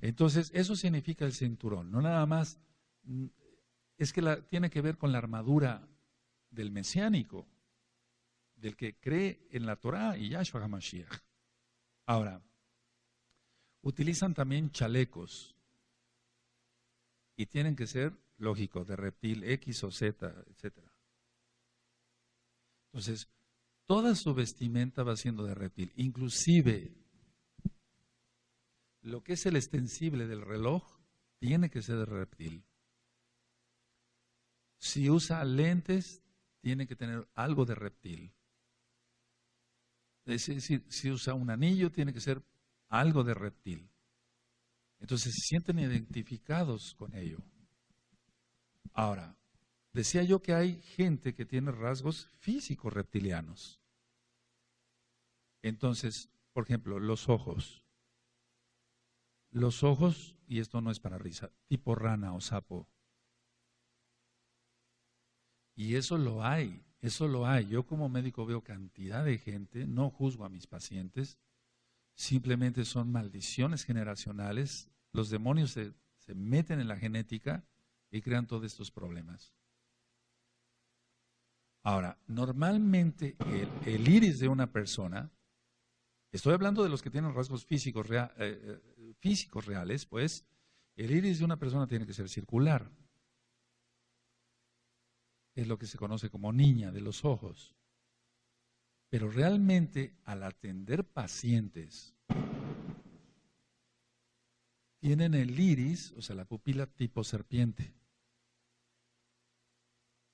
[SPEAKER 1] Entonces, eso significa el cinturón, no nada más, es que tiene que ver con la armadura del mesiánico, del que cree en la Torá y Yahshua HaMashiach. Ahora, utilizan también chalecos y tienen que ser, lógico, de reptil X o Z, etc. Entonces, toda su vestimenta va siendo de reptil, inclusive lo que es el extensible del reloj tiene que ser de reptil. Si usa lentes, tiene que tener algo de reptil. Es decir, si usa un anillo, tiene que ser algo de reptil. Entonces se sienten identificados con ello. Ahora, decía yo que hay gente que tiene rasgos físicos reptilianos. Entonces, por ejemplo, los ojos. Los ojos, y esto no es para risa, tipo rana o sapo. Y eso lo hay. Eso lo hay. Yo como médico veo cantidad de gente, no juzgo a mis pacientes, simplemente son maldiciones generacionales. Los demonios se meten en la genética y crean todos estos problemas. Ahora, normalmente el iris de una persona, estoy hablando de los que tienen rasgos físicos reales, pues el iris de una persona tiene que ser circular. Es lo que se conoce como niña de los ojos. Pero realmente al atender pacientes, tienen el iris, o sea, la pupila tipo serpiente.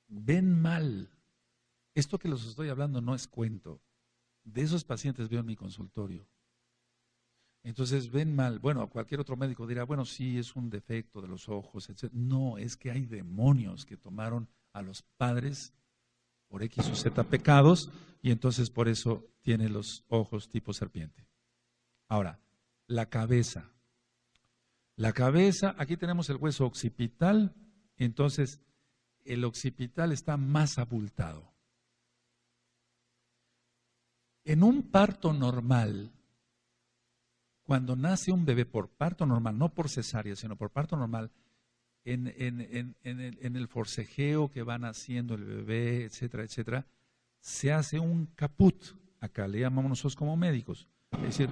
[SPEAKER 1] Ven mal. Esto que les estoy hablando no es cuento. De esos pacientes veo en mi consultorio. Entonces ven mal. Bueno, cualquier otro médico dirá, bueno, sí, es un defecto de los ojos, etc. No, es que hay demonios que tomaron a los padres por X o Z pecados y entonces por eso tiene los ojos tipo serpiente. Ahora, la cabeza. La cabeza, aquí tenemos el hueso occipital, entonces el occipital está más abultado. En un parto normal, cuando nace un bebé por parto normal, no por cesárea, sino por parto normal, en el forcejeo que van haciendo el bebé, etcétera, etcétera, se hace un caput, acá le llamamos nosotros como médicos, es decir,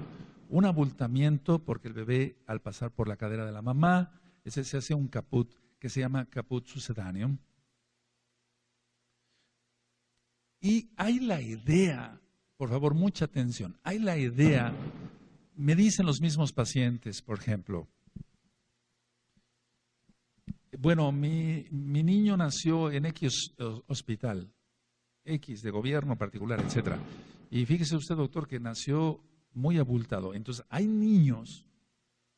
[SPEAKER 1] un abultamiento porque el bebé al pasar por la cadera de la mamá, se hace un caput que se llama caput succedaneum. Y hay la idea, por favor, mucha atención, hay la idea, me dicen los mismos pacientes, por ejemplo, bueno, mi niño nació en X hospital, X de gobierno particular, etcétera. Y fíjese usted, doctor, que nació muy abultado. Entonces, hay niños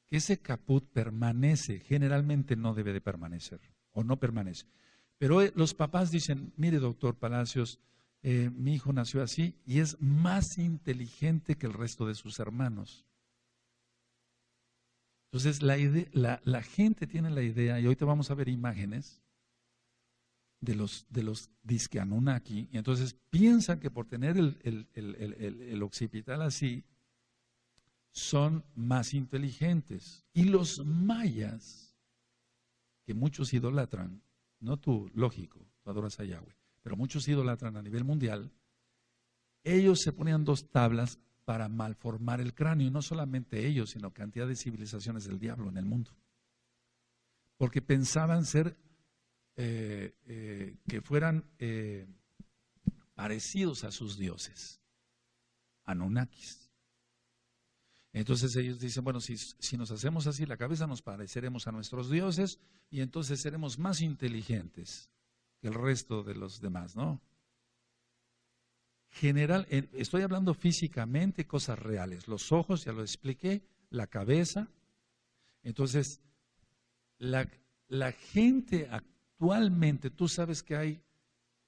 [SPEAKER 1] que ese caput permanece, generalmente no debe de permanecer, o no permanece. Pero los papás dicen, mire, doctor Palacios, mi hijo nació así y es más inteligente que el resto de sus hermanos. Entonces, la gente tiene la idea, y ahorita vamos a ver imágenes de los disque Anunnaki, y entonces piensan que por tener el occipital así, son más inteligentes. Y los mayas, que muchos idolatran, no tú, lógico, tú adoras a Yahweh, pero muchos idolatran a nivel mundial, ellos se ponían 2 tablas para malformar el cráneo, y no solamente ellos, sino cantidad de civilizaciones del diablo en el mundo. Porque pensaban ser, que fueran parecidos a sus dioses, Anunnakis. Entonces ellos dicen, bueno, si nos hacemos así la cabeza, nos pareceremos a nuestros dioses, y entonces seremos más inteligentes que el resto de los demás, ¿no? Estoy hablando físicamente, cosas reales. Los ojos, ya lo expliqué, la cabeza. Entonces, la gente actualmente, tú sabes que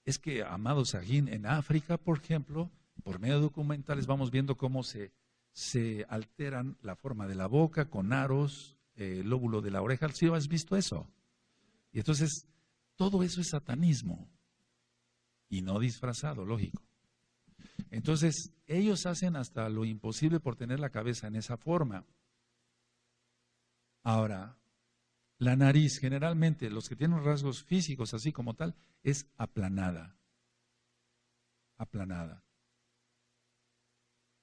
[SPEAKER 1] es que, amado Sahin, en África, por ejemplo, por medio de documentales vamos viendo cómo se alteran la forma de la boca con aros, el lóbulo de la oreja. ¿Sí has visto eso? Y entonces, todo eso es satanismo. Y no disfrazado, lógico. Entonces, ellos hacen hasta lo imposible por tener la cabeza en esa forma. Ahora, la nariz, generalmente, los que tienen rasgos físicos así como tal, es aplanada. Aplanada.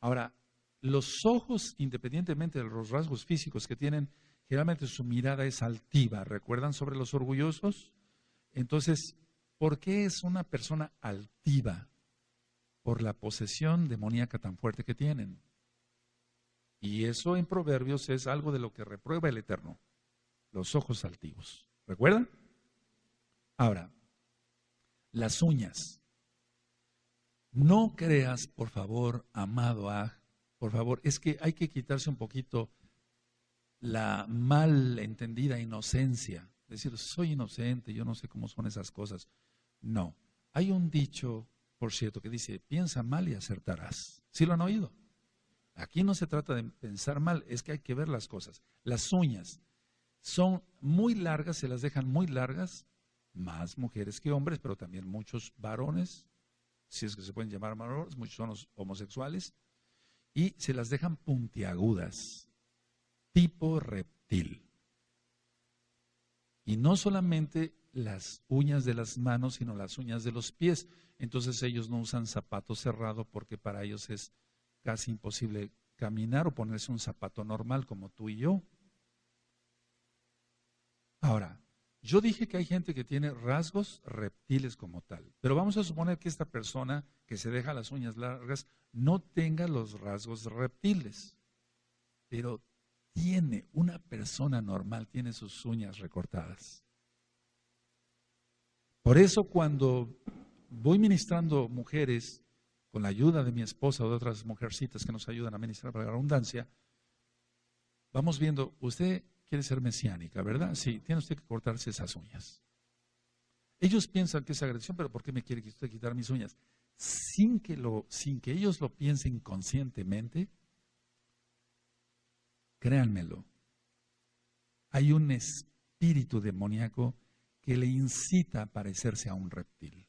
[SPEAKER 1] Ahora, los ojos, independientemente de los rasgos físicos que tienen, generalmente su mirada es altiva. ¿Recuerdan sobre los orgullosos? Entonces, ¿por qué es una persona altiva? Por la posesión demoníaca tan fuerte que tienen. Y eso en Proverbios es algo de lo que reprueba el Eterno, los ojos altivos. ¿Recuerdan? Ahora, las uñas. No creas, por favor, amado por favor, es que hay que quitarse un poquito la mal entendida inocencia. Decir, soy inocente, yo no sé cómo son esas cosas. No, hay un dicho, por cierto, que dice, piensa mal y acertarás. ¿Sí lo han oído? Aquí no se trata de pensar mal, es que hay que ver las cosas. Las uñas son muy largas, se las dejan muy largas, más mujeres que hombres, pero también muchos varones, si es que se pueden llamar varones, muchos son los homosexuales, y se las dejan puntiagudas, tipo reptil. Y no solamente las uñas de las manos, sino las uñas de los pies. Entonces ellos no usan zapato cerrado porque para ellos es casi imposible caminar o ponerse un zapato normal como tú y yo. Ahora, yo dije que hay gente que tiene rasgos reptiles como tal, pero vamos a suponer que esta persona que se deja las uñas largas no tenga los rasgos reptiles, pero una persona normal tiene sus uñas recortadas. Por eso cuando voy ministrando mujeres, con la ayuda de mi esposa o de otras mujercitas que nos ayudan a ministrar para la abundancia, vamos viendo, usted quiere ser mesiánica, ¿verdad? Sí, tiene usted que cortarse esas uñas. Ellos piensan que es agresión, pero ¿por qué me quiere usted quitar mis uñas? Sin que ellos lo piensen conscientemente, créanmelo, hay un espíritu demoníaco que le incita a parecerse a un reptil.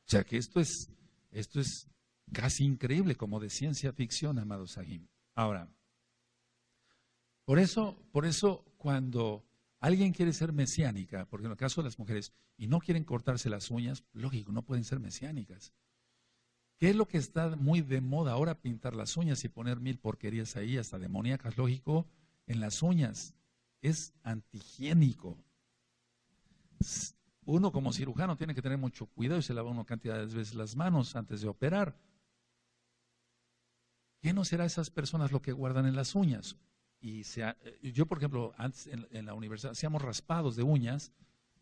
[SPEAKER 1] O sea que esto es casi increíble, como de ciencia ficción, amado Sahim. Ahora, por eso cuando alguien quiere ser mesiánica, porque en el caso de las mujeres, y no quieren cortarse las uñas, lógico, no pueden ser mesiánicas. ¿Qué es lo que está muy de moda ahora? Pintar las uñas y poner mil porquerías ahí, hasta demoníacas, lógico, en las uñas. Es antihigiénico. Uno como cirujano tiene que tener mucho cuidado y se lava una cantidad de veces las manos antes de operar. ¿Qué no será esas personas lo que guardan en las uñas? Yo, por ejemplo, antes en la universidad hacíamos raspados de uñas,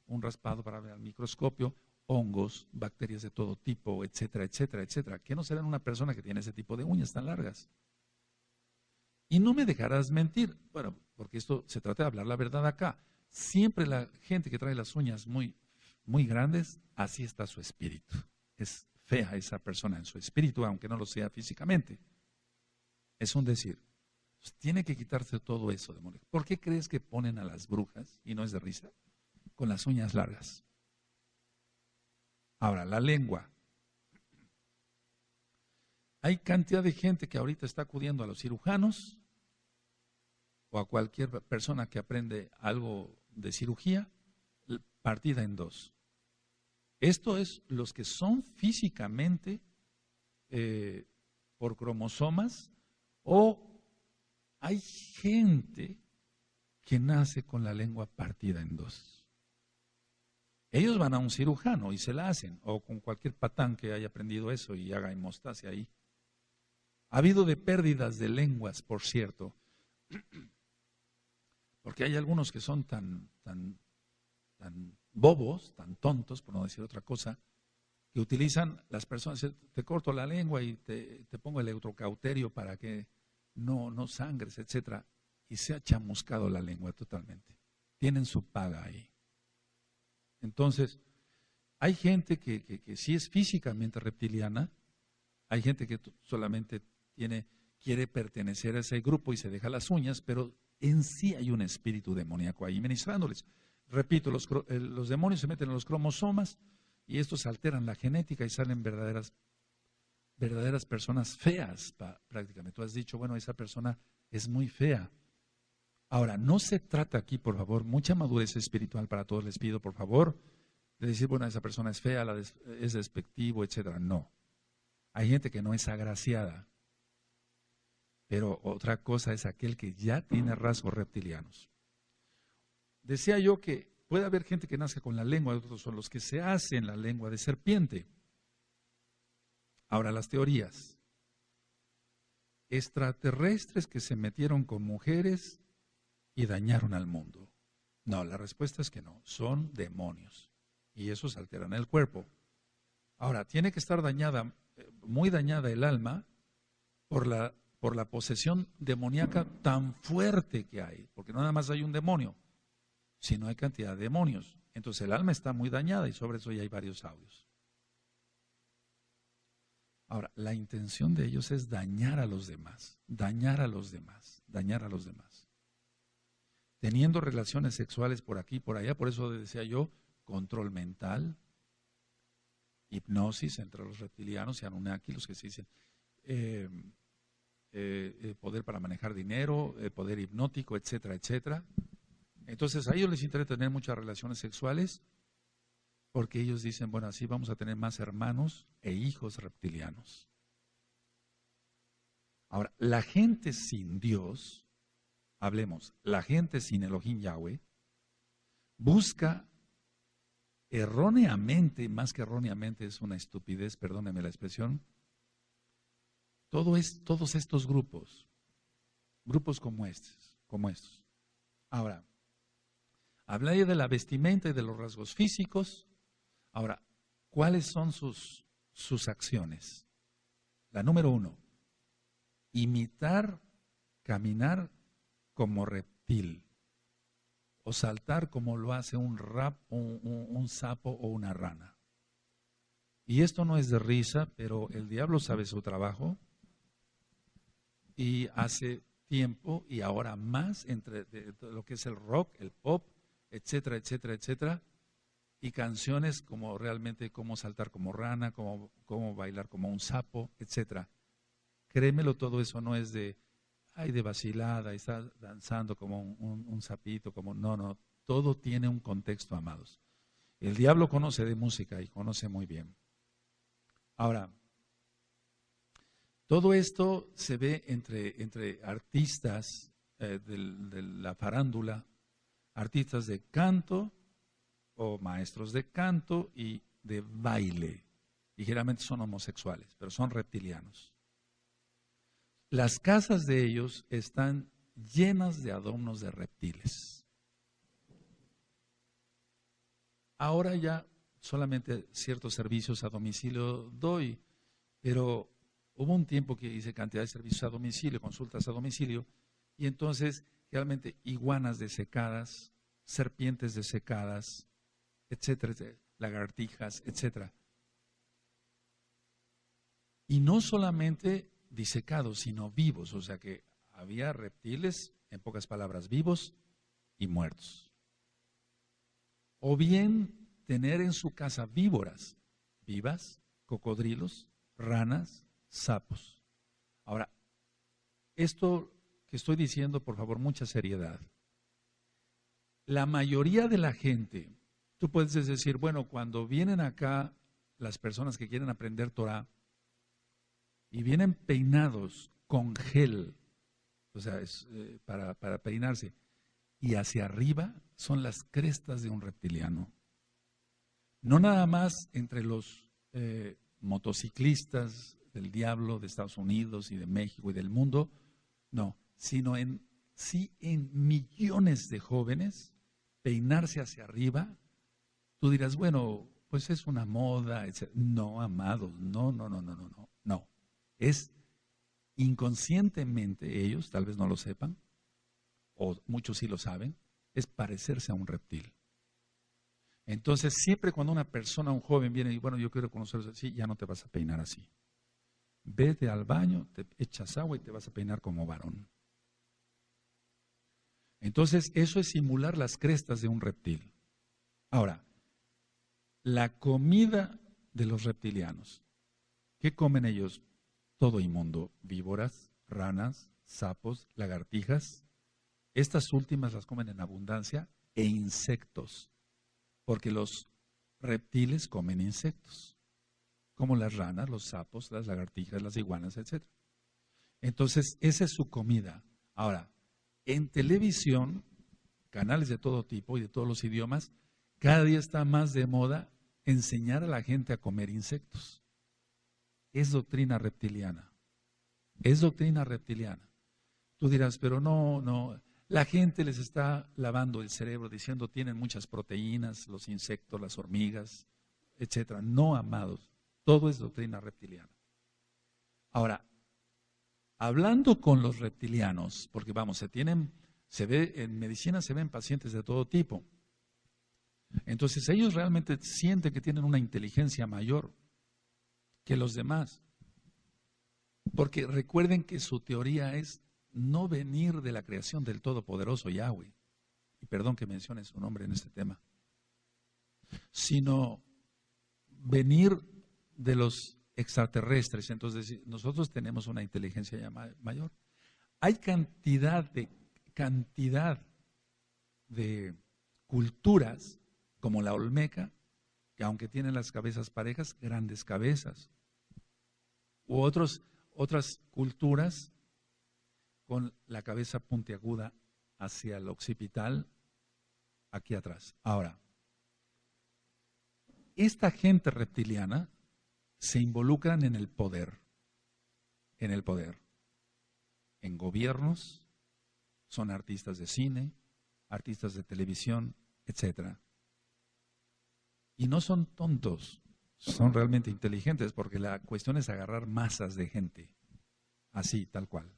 [SPEAKER 1] un raspado para ver al microscopio, hongos, bacterias de todo tipo, etcétera, etcétera, etcétera. ¿Qué no será en una persona que tiene ese tipo de uñas tan largas? Y no me dejarás mentir, bueno, porque esto se trata de hablar la verdad acá. Siempre la gente que trae las uñas muy, muy grandes, así está su espíritu. Es fea esa persona en su espíritu, aunque no lo sea físicamente. Es un decir. Pues tiene que quitarse todo eso, demonio. ¿Por qué crees que ponen a las brujas, y no es de risa, con las uñas largas? Ahora, la lengua. Hay cantidad de gente que ahorita está acudiendo a los cirujanos o a cualquier persona que aprende algo de cirugía, partida en dos. Esto es los que son físicamente por cromosomas, o hay gente que nace con la lengua partida en dos. Ellos van a un cirujano y se la hacen, o con cualquier patán que haya aprendido eso y haga hemostasia ahí. Ha habido de pérdidas de lenguas, por cierto, porque hay algunos que son tan bobos, tan tontos, por no decir otra cosa, que utilizan las personas, te corto la lengua y te pongo el electrocauterio para que no sangres, etcétera, y se ha chamuscado la lengua totalmente. Tienen su paga ahí. Entonces, hay gente que sí es físicamente reptiliana, hay gente que solamente quiere pertenecer a ese grupo y se deja las uñas, pero en sí hay un espíritu demoníaco ahí ministrándoles. Repito, los demonios se meten en los cromosomas y estos alteran la genética y salen verdaderas personas feas prácticamente. Tú has dicho, bueno, esa persona es muy fea. Ahora, no se trata aquí, por favor, mucha madurez espiritual para todos, les pido, por favor, de decir, bueno, esa persona es fea, es despectivo, etcétera. No. Hay gente que no es agraciada. Pero otra cosa es aquel que ya tiene rasgos reptilianos. Decía yo que puede haber gente que nace con la lengua, otros son los que se hacen la lengua de serpiente. Ahora, las teorías. Extraterrestres que se metieron con mujeres y dañaron al mundo. No, la respuesta es que no, son demonios. Y esos alteran el cuerpo. Ahora, tiene que estar dañada, muy dañada el alma por la posesión demoníaca tan fuerte que hay, porque no nada más hay un demonio, sino hay cantidad de demonios. Entonces el alma está muy dañada y sobre eso ya hay varios audios. Ahora, la intención de ellos es dañar a los demás, dañar a los demás, dañar a los demás. Teniendo relaciones sexuales por aquí y por allá, por eso decía yo, control mental, hipnosis entre los reptilianos y Anunnaki, los que se dicen, poder para manejar dinero, poder hipnótico, etcétera, etcétera. Entonces a ellos les interesa tener muchas relaciones sexuales porque ellos dicen, bueno, así vamos a tener más hermanos e hijos reptilianos. Ahora, la gente sin Dios, hablemos, la gente sin Elohim Yahweh, busca erróneamente, más que erróneamente, es una estupidez, perdónenme la expresión, todos estos grupos como estos. Ahora, hablé de la vestimenta y de los rasgos físicos. Ahora, ¿cuáles son sus acciones? La número 1, imitar, caminar como reptil o saltar como lo hace un sapo o una rana. Y esto no es de risa, pero el diablo sabe su trabajo. Y hace tiempo y ahora más entre lo que es el rock, el pop, etcétera, etcétera, etcétera, y canciones como realmente cómo saltar como rana, cómo bailar como un sapo, etcétera. Créemelo, todo eso no es de, ay, de vacilada, está danzando como un sapito, como, no, todo tiene un contexto, amados. El diablo conoce de música y conoce muy bien. Ahora, todo esto se ve entre artistas de la farándula, artistas de canto o maestros de canto y de baile. Ligeramente son homosexuales, pero son reptilianos. Las casas de ellos están llenas de adornos de reptiles. Ahora ya solamente ciertos servicios a domicilio doy, pero hubo un tiempo que hice cantidad de servicios a domicilio, consultas a domicilio, y entonces realmente iguanas desecadas, serpientes desecadas, etcétera, lagartijas, etcétera. Y no solamente disecados, sino vivos, o sea que había reptiles, en pocas palabras, vivos y muertos. O bien tener en su casa víboras, vivas, cocodrilos, ranas, sapos. Ahora, esto que estoy diciendo, por favor, mucha seriedad. La mayoría de la gente, tú puedes decir, bueno, cuando vienen acá las personas que quieren aprender Torah y vienen peinados con gel, o sea, es para peinarse, y hacia arriba son las crestas de un reptiliano. No nada más entre los motociclistas del diablo de Estados Unidos y de México y del mundo, no, sino en millones de jóvenes peinarse hacia arriba. Tú dirás, bueno, pues es una moda, etc. No, amados, no. Es inconscientemente ellos, tal vez no lo sepan, o muchos sí lo saben, es parecerse a un reptil. Entonces, siempre cuando una persona, un joven viene y, bueno, yo quiero conocerlos así, ya no te vas a peinar así. Vete al baño, te echas agua y te vas a peinar como varón. Entonces, eso es simular las crestas de un reptil. Ahora, la comida de los reptilianos. ¿Qué comen ellos? Todo inmundo, víboras, ranas, sapos, lagartijas. Estas últimas las comen en abundancia e insectos, porque los reptiles comen insectos, como las ranas, los sapos, las lagartijas, las iguanas, etc. Entonces, esa es su comida. Ahora, en televisión, canales de todo tipo y de todos los idiomas, cada día está más de moda enseñar a la gente a comer insectos. Es doctrina reptiliana. Es doctrina reptiliana. Tú dirás, pero no. La gente les está lavando el cerebro diciendo tienen muchas proteínas, los insectos, las hormigas, etcétera. No, amados. Todo es doctrina reptiliana. Ahora, hablando con los reptilianos, porque vamos, se ve en medicina, se ven pacientes de todo tipo. Entonces ellos realmente sienten que tienen una inteligencia mayor que los demás. Porque recuerden que su teoría es no venir de la creación del Todopoderoso Yahweh, y perdón que mencione su nombre en este tema, sino venir de los extraterrestres. Entonces nosotros tenemos una inteligencia ya mayor. Hay cantidad de culturas como la olmeca, que aunque tienen las cabezas parejas, grandes cabezas, u otras culturas con la cabeza puntiaguda hacia el occipital, aquí atrás. Ahora, esta gente reptiliana se involucran en el poder, en gobiernos, son artistas de cine, artistas de televisión, etc. Y no son tontos, son realmente inteligentes, porque la cuestión es agarrar masas de gente, así, tal cual.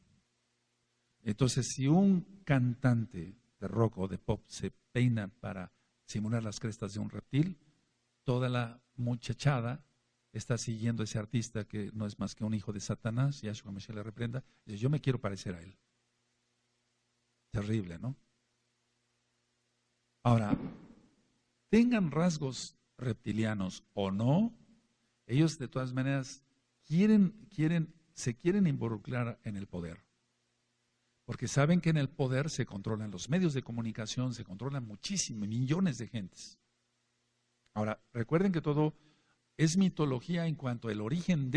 [SPEAKER 1] Entonces, si un cantante de rock o de pop se peina para simular las crestas de un reptil, toda la muchachada está siguiendo a ese artista que no es más que un hijo de Satanás, Yahshua Mashiach le reprenda, y dice, yo me quiero parecer a él. Terrible, ¿no? Ahora, tengan rasgos reptilianos o no, ellos de todas maneras se quieren involucrar en el poder. Porque saben que en el poder se controlan los medios de comunicación, se controlan muchísimos, millones de gentes. Ahora, recuerden que todo es mitología en cuanto al origen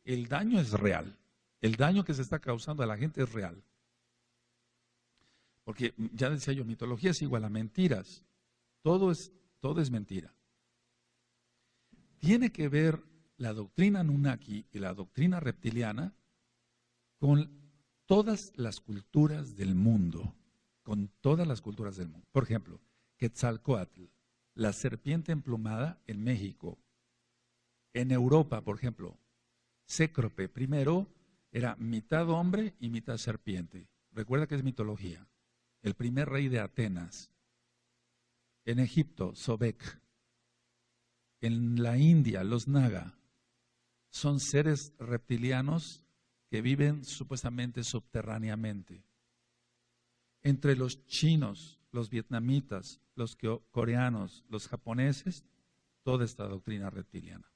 [SPEAKER 1] el daño es real. El daño que se está causando a la gente es real. Porque ya decía yo, mitología es igual a mentiras. Todo es mentira. Tiene que ver la doctrina Anunnaki y la doctrina reptiliana con todas las culturas del mundo. Con todas las culturas del mundo. Por ejemplo, Quetzalcóatl, la serpiente emplumada en México. En Europa, por ejemplo, Cécrope primero era mitad hombre y mitad serpiente. Recuerda que es mitología. El primer rey de Atenas. En Egipto, Sobek. En la India, los Naga. Son seres reptilianos que viven supuestamente subterráneamente. Entre los chinos, los vietnamitas, los coreanos, los japoneses, toda esta doctrina reptiliana.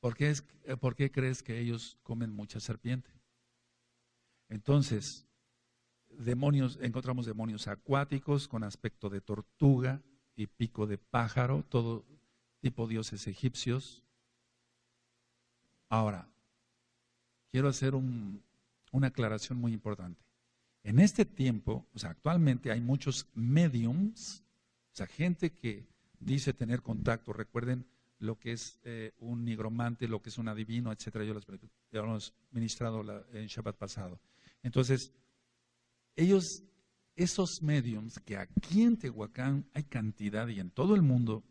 [SPEAKER 1] ¿Por qué crees que ellos comen mucha serpiente? Entonces, encontramos demonios acuáticos con aspecto de tortuga y pico de pájaro, todo tipo de dioses egipcios. Ahora, quiero hacer una aclaración muy importante. En este tiempo, o sea, actualmente hay muchos mediums, o sea, gente que dice tener contacto. Recuerden lo que es un nigromante, lo que es un adivino, etcétera. Ya lo hemos ministrado en Shabbat pasado. Entonces, esos mediums que aquí en Tehuacán hay cantidad y en todo el mundo,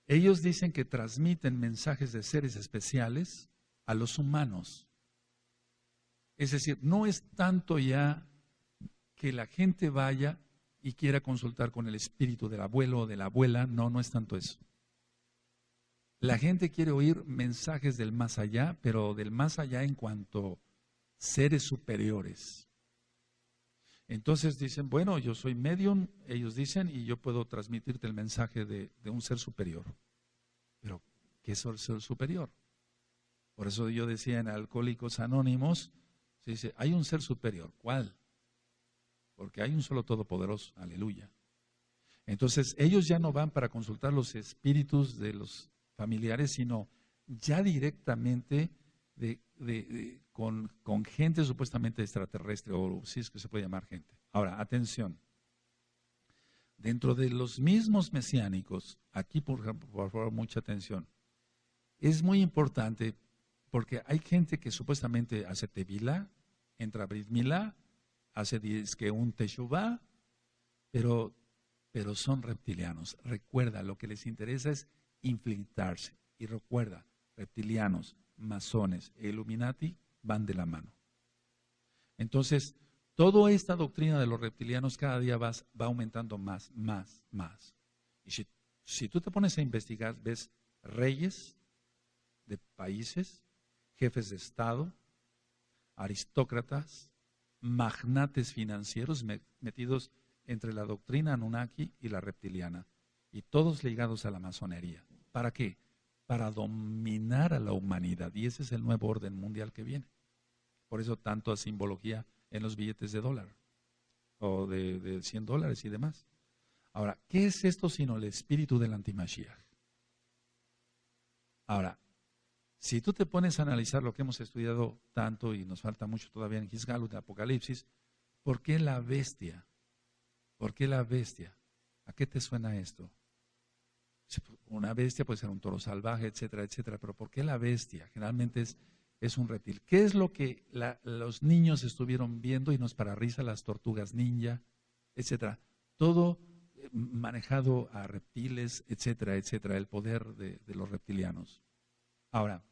[SPEAKER 1] ellos dicen que transmiten mensajes de seres especiales a los humanos. Es decir, no es tanto ya que la gente vaya y quiera consultar con el espíritu del abuelo o de la abuela, no es tanto eso. La gente quiere oír mensajes del más allá, pero del más allá en cuanto seres superiores. Entonces dicen, bueno, yo soy medium, ellos dicen, y yo puedo transmitirte el mensaje de un ser superior. Pero, ¿qué es el ser superior? Por eso yo decía en Alcohólicos Anónimos, se dice, hay un ser superior. ¿Cuál? Porque hay un solo todopoderoso, aleluya. Entonces, ellos ya no van para consultar los espíritus de los familiares, sino ya directamente con gente supuestamente extraterrestre, o si es que se puede llamar gente. Ahora, atención. Dentro de los mismos mesiánicos, aquí por favor, mucha atención. Es muy importante porque hay gente que supuestamente hace tevilá, entra a Brit Milá, hace que un teshuvá, pero son reptilianos. Recuerda, lo que les interesa es infiltrarse. Y recuerda, reptilianos, masones e Illuminati van de la mano. Entonces, toda esta doctrina de los reptilianos cada día va aumentando más. Y si tú te pones a investigar, ves reyes de países, jefes de Estado, aristócratas, magnates financieros metidos entre la doctrina Anunnaki y la reptiliana, y todos ligados a la masonería. ¿Para qué? Para dominar a la humanidad, y ese es el nuevo orden mundial que viene. Por eso tanto simbología en los billetes de dólar, o de $100 y demás. Ahora, ¿qué es esto sino el espíritu del antimashiach? Ahora, si tú te pones a analizar lo que hemos estudiado tanto, y nos falta mucho todavía en Gizgalut, de Apocalipsis, ¿por qué la bestia? ¿Por qué la bestia? ¿A qué te suena esto? Una bestia puede ser un toro salvaje, etcétera, etcétera, pero ¿por qué la bestia? Generalmente es un reptil. ¿Qué es lo que los niños estuvieron viendo y nos para risa las tortugas ninja, etcétera? Todo manejado a reptiles, etcétera, etcétera, el poder de los reptilianos. Ahora,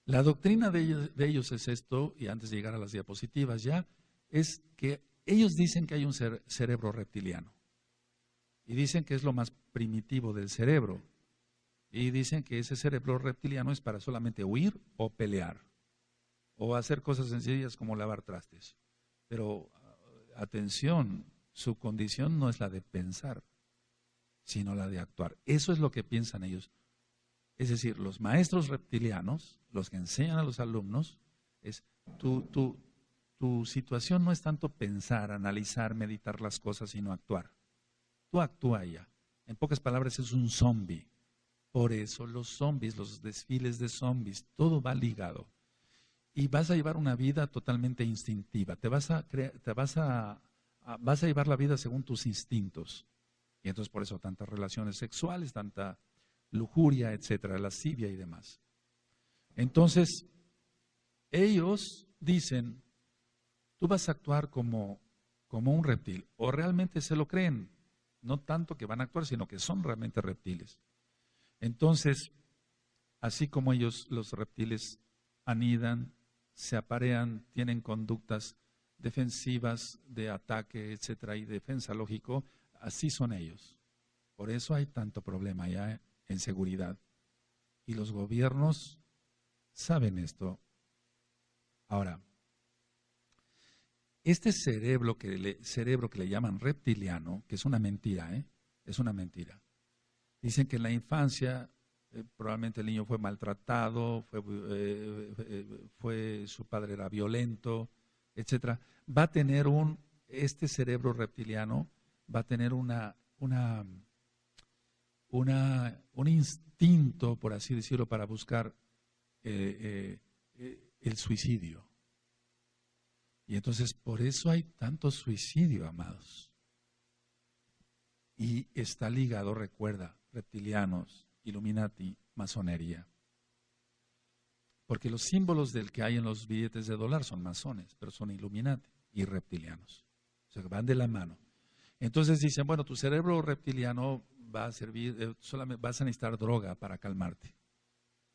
[SPEAKER 1] la doctrina de ellos es esto, y antes de llegar a las diapositivas ya, es que ellos dicen que hay un cerebro reptiliano. Y dicen que es lo más primitivo del cerebro. Y dicen que ese cerebro reptiliano es para solamente huir o pelear. O hacer cosas sencillas como lavar trastes. Pero, atención, su condición no es la de pensar. sino la de actuar. Eso es lo que piensan ellos. Es decir, los maestros reptilianos, los que enseñan a los alumnos, es tu situación no es tanto pensar, analizar, meditar las cosas, sino actuar. Tú actúa ya. En pocas palabras, es un zombie. Por eso los zombies, los desfiles de zombies, todo va ligado. Y vas a llevar una vida totalmente instintiva. Vas a llevar la vida según tus instintos. Y entonces por eso tantas relaciones sexuales, tanta lujuria, etcétera, lascivia y demás. Entonces, ellos dicen, tú vas a actuar como un reptil, o realmente se lo creen, no tanto que van a actuar, sino que son realmente reptiles. Entonces, así como ellos, los reptiles, anidan, se aparean, tienen conductas defensivas de ataque, etcétera, y defensa lógico, así son ellos. Por eso hay tanto problema ya en seguridad. Y los gobiernos saben esto. Ahora, este cerebro que le llaman reptiliano, que es una mentira, es una mentira. Dicen que en la infancia probablemente el niño fue maltratado, su padre era violento, etcétera. Va a tener este cerebro reptiliano va a tener un instinto, por así decirlo, para buscar el suicidio. Y entonces por eso hay tanto suicidio, amados. Y está ligado, recuerda, reptilianos, Illuminati, masonería. Porque los símbolos del que hay en los billetes de dólar son masones, pero son Illuminati y reptilianos. O sea, van de la mano. Entonces dicen, bueno, tu cerebro reptiliano va a servir, solamente vas a necesitar droga para calmarte.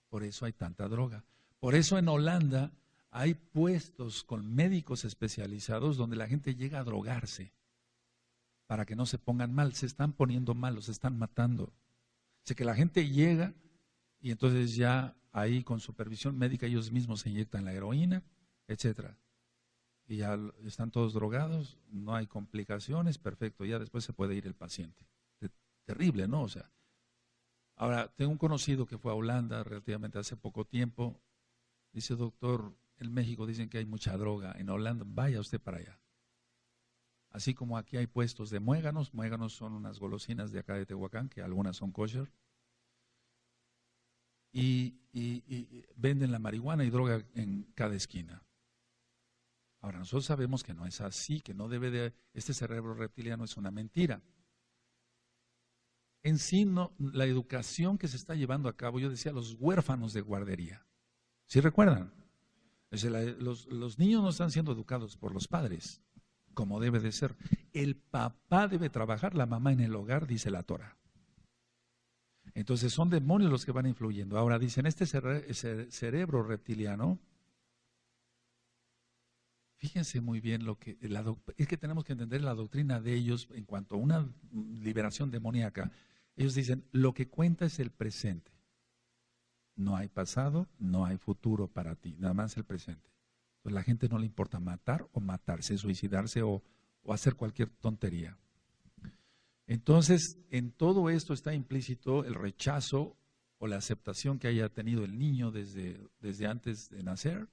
[SPEAKER 1] Por eso hay tanta droga. Por eso en Holanda hay puestos con médicos especializados donde la gente llega a drogarse para que no se pongan mal. Se están poniendo mal, los están matando. O sea que la gente llega y entonces ya ahí con supervisión médica ellos mismos se inyectan la heroína, etcétera. Y ya están todos drogados, no hay complicaciones, perfecto, ya después se puede ir el paciente. Terrible, ¿no? O sea, ahora, tengo un conocido que fue a Holanda relativamente hace poco tiempo, dice, doctor, en México dicen que hay mucha droga, en Holanda, vaya usted para allá. Así como aquí hay puestos de muéganos son unas golosinas de acá de Tehuacán, que algunas son kosher, y venden la marihuana y droga en cada esquina. Ahora, nosotros sabemos que no es así, que no debe de, este cerebro reptiliano es una mentira. En sí, no, la educación que se está llevando a cabo, yo decía, los huérfanos de guardería. ¿Sí recuerdan? Es decir, los niños no están siendo educados por los padres, como debe de ser. El papá debe trabajar, la mamá en el hogar, dice la Torah. Entonces son demonios los que van influyendo. Ahora dicen, este cerebro reptiliano, fíjense muy bien es que tenemos que entender la doctrina de ellos en cuanto a una liberación demoníaca. Ellos dicen, lo que cuenta es el presente. No hay pasado, no hay futuro para ti, nada más el presente. Entonces a la gente no le importa matar o matarse, suicidarse o hacer cualquier tontería. Entonces, en todo esto está implícito el rechazo o la aceptación que haya tenido el niño desde antes de nacer.